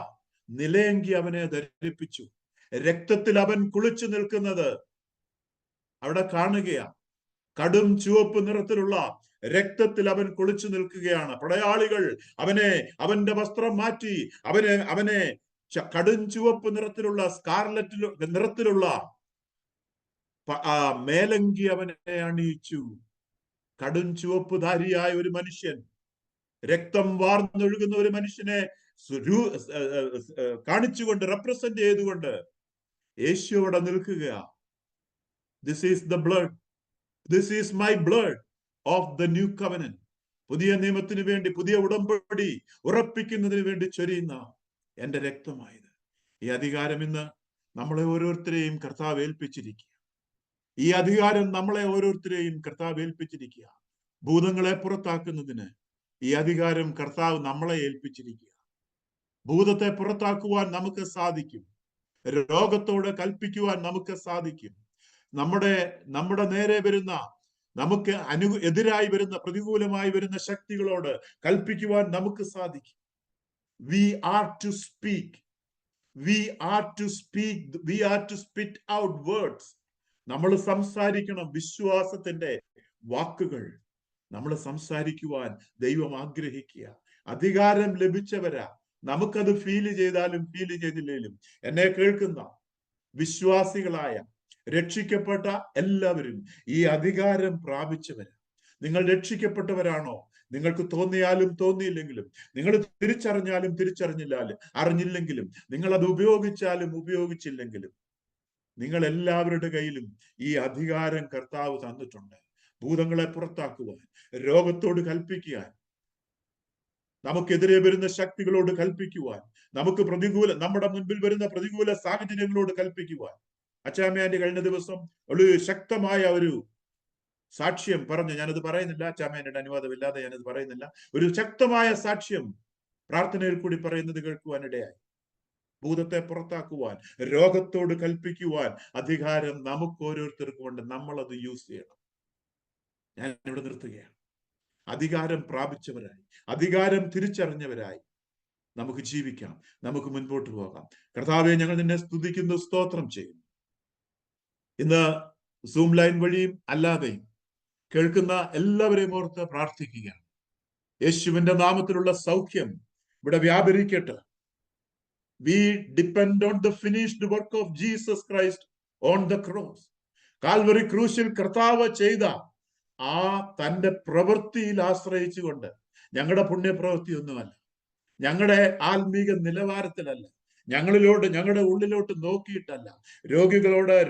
നിലയങ്കി അവനെ ധരിപ്പിച്ചു. രക്തത്തിൽ അവൻ കുളിച്ചു നിൽക്കുന്നത് അവിടെ കാണുകയാണ്. കടും ചുവപ്പ് നിറത്തിലുള്ള രക്തത്തിൽ അവൻ കുളിച്ചു നിൽക്കുകയാണ്. പടയാളികൾ അവന്റെ വസ്ത്രം മാറ്റി അവനെ കടും ചുവപ്പ് നിറത്തിലുള്ള സ്കാർലറ്റ് നിറത്തിലുള്ള മേലങ്കി അവനെ അണിയിച്ചു. കടും ചുവപ്പുധാരിയായ ഒരു മനുഷ്യൻ, രക്തം വാർന്നൊഴുകുന്ന ഒരു മനുഷ്യനെ കാണിച്ചുകൊണ്ട്, റെപ്രസെന്റ് ചെയ്തുകൊണ്ട് യേശു അവിടെ നിൽക്കുക. This is the blood, this is my blood of the new covenant. പുതിയ നിയമത്തിന് വേണ്ടി, പുതിയ ഉടമ്പടി ഉറപ്പിക്കുന്നതിന് വേണ്ടി ചൊരിയുന്ന എന്റെ രക്തമായത്. ഈ അധികാരം ഇന്ന് നമ്മളെ ഓരോരുത്തരെയും കർത്താവ് ഏൽപ്പിച്ചിരിക്കുക. ഈ അധികാരം നമ്മളെ ഓരോരുത്തരെയും കർത്താവ് ഏൽപ്പിച്ചിരിക്കുക. ഭൂതങ്ങളെ പുറത്താക്കുന്നതിന് ഈ അധികാരം കർത്താവ് നമ്മളെ ഏൽപ്പിച്ചിരിക്കുക. ഭൂതത്തെ പുറത്താക്കുവാൻ നമുക്ക് സാധിക്കും. രോഗത്തോട് കൽപ്പിക്കുവാൻ നമുക്ക് സാധിക്കും. നമ്മുടെ നേരെ വരുന്ന, നമുക്ക് എതിരായി വരുന്ന, പ്രതികൂലമായി വരുന്ന ശക്തികളോട് കൽപ്പിക്കുവാൻ നമുക്ക് സാധിക്കും. We are to speak. We are to speak. We are to spit out words. നമ്മൾ സംസാരിക്കണം. വിശ്വാസത്തിന്റെ വാക്കുകൾ നമ്മൾ സംസാരിക്കുവാൻ ദൈവം ആഗ്രഹിക്കുക. അധികാരം ലഭിച്ചവരാ. നമുക്കത് ഫീൽ ചെയ്താലും ഫീൽ ചെയ്തില്ലേലും എന്നെ കേൾക്കുന്ന വിശ്വാസികളായ, രക്ഷിക്കപ്പെട്ട എല്ലാവരും ഈ അധികാരം പ്രാപിച്ചവരാ. നിങ്ങൾ രക്ഷിക്കപ്പെട്ടവരാണോ? നിങ്ങൾക്ക് തോന്നിയാലും തോന്നിയില്ലെങ്കിലും, നിങ്ങൾ തിരിച്ചറിഞ്ഞാലും അറിഞ്ഞില്ലെങ്കിലും, നിങ്ങൾ അത് ഉപയോഗിച്ചാലും ഉപയോഗിച്ചില്ലെങ്കിലും, നിങ്ങൾ എല്ലാവരുടെ കയ്യിലും ഈ അധികാരം കർത്താവ് തന്നിട്ടുണ്ട്. ഭൂതങ്ങളെ പുറത്താക്കുവാൻ, രോഗത്തോട് കൽപ്പിക്കുവാൻ, നമുക്കെതിരെ വരുന്ന ശക്തികളോട് കൽപ്പിക്കുവാൻ, നമ്മുടെ മുൻപിൽ വരുന്ന പ്രതികൂല സാഹചര്യങ്ങളോട് കൽപ്പിക്കുവാൻ. അച്ചാമ്മയാന്റെ കഴിഞ്ഞ ദിവസം ഒരു ശക്തമായ ഒരു സാക്ഷ്യം പറഞ്ഞു. ഞാനത് പറയുന്നില്ല, അച്ചാമ്മയുടെ അനുവാദമില്ലാതെ ഞാനത് പറയുന്നില്ല. ഒരു ശക്തമായ സാക്ഷ്യം പ്രാർത്ഥനയിൽ കൂടി പറയുന്നത് കേൾക്കുവാനിടയായി. ഭൂതത്തെ പുറത്താക്കുവാൻ, രോഗത്തോട് കൽപ്പിക്കുവാൻ അധികാരം നമുക്ക് ഓരോരുത്തർക്കും ഉണ്ട്. നമ്മളത് യൂസ് ചെയ്യണം. ഞാൻ ഇവിടെ നിർത്തുകയാണ്. അധികാരം പ്രാപിച്ചവരായി, അധികാരം തിരിച്ചറിഞ്ഞവരായി നമുക്ക് ജീവിക്കാം, നമുക്ക് മുൻപോട്ട് പോകാം. കർത്താവെ, ഞങ്ങൾ നിന്നെ സ്തുതിക്കുന്നു, സ്തോത്രം ചെയ്യുന്നു. ഇന്ന് സൂം ലൈൻ വഴിയും അല്ലാതെയും കേൾക്കുന്ന എല്ലാവരെയും ഓർത്ത് പ്രാർത്ഥിക്കുകയാണ്. യേശുവിന്റെ നാമത്തിലുള്ള സൗഖ്യം ഇവിടെ വ്യാപരിക്കട്ടെ. We depend on the finished work of Jesus Christ on the cross. Calvary ക്രൂശിൽ കർത്താവ് ചെയ്ത ആ തന്റെ പ്രവൃത്തിയിൽ ആശ്രയിച്ചുകൊണ്ട്, ഞങ്ങളുടെ പുണ്യപ്രവൃത്തിയൊന്നുമല്ല, ഞങ്ങളുടെ ആത്മീക നിലവാരത്തിലല്ല, ഞങ്ങളുടെ ഉള്ളിലോട്ട് നോക്കിയിട്ടല്ല,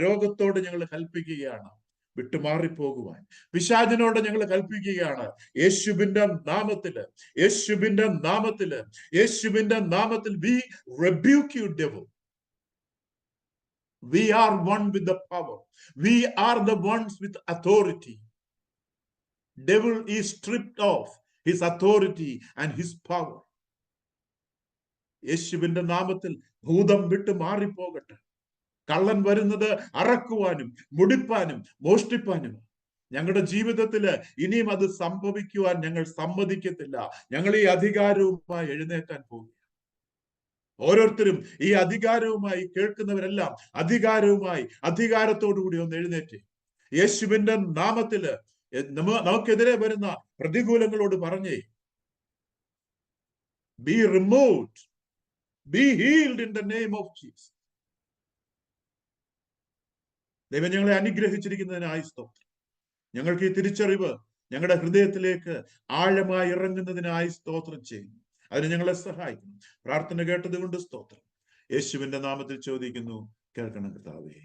രോഗത്തോട് ഞങ്ങൾ കൽപ്പിക്കുകയാണ് വിട്ടുമാറിപ്പോകുവാൻ. പിശാചിനോട് ഞങ്ങൾ കൽപ്പിക്കുകയാണ്, യേശുവിന്റെ നാമത്തിൽ we rebuke you, devil. We are one with the power. We are the ones with authority. Devil is stripped of his authority and his power. യേശുവിന്റെ നാമത്തിൽ ഭൂതം വിട്ട് മാറിപ്പോകട്ടെ. കള്ളൻ വരുന്നത് അറക്കുവാനും മുടിപ്പാനും മോഷ്ടിപ്പാനും. ഞങ്ങളുടെ ജീവിതത്തില് ഇനിയും അത് സംഭവിക്കുവാൻ ഞങ്ങൾ സമ്മതിക്കത്തില്ല. ഞങ്ങൾ ഈ അധികാരവുമായി എഴുന്നേക്കാൻ പോകുക. ഓരോരുത്തരും ഈ അധികാരവുമായി, കേൾക്കുന്നവരെല്ലാം അധികാരത്തോടു കൂടി ഒന്ന് എഴുന്നേറ്റ് യേശുവിന്റെ നാമത്തില് നമുക്കെതിരെ വരുന്ന പ്രതികൂലങ്ങളോട് പറഞ്ഞേ, be removed, be healed in the name of Jesus. ദൈവം ഞങ്ങളെ അനുഗ്രഹിച്ചിരിക്കുന്നതിനായി സ്തോത്രം. ഞങ്ങൾക്ക് ഈ തിരിച്ചറിവ് ഞങ്ങളുടെ ഹൃദയത്തിലേക്ക് ആഴമായി ഇറങ്ങുന്നതിനായി സ്തോത്രം ചെയ്യുന്നു. അതിന് ഞങ്ങളെ സഹായിക്കുന്നു. പ്രാർത്ഥന കേട്ടത് കൊണ്ട് സ്തോത്രം. യേശുവിന്റെ നാമത്തിൽ ചോദിക്കുന്നു, കേൾക്കണം കർത്താവേ.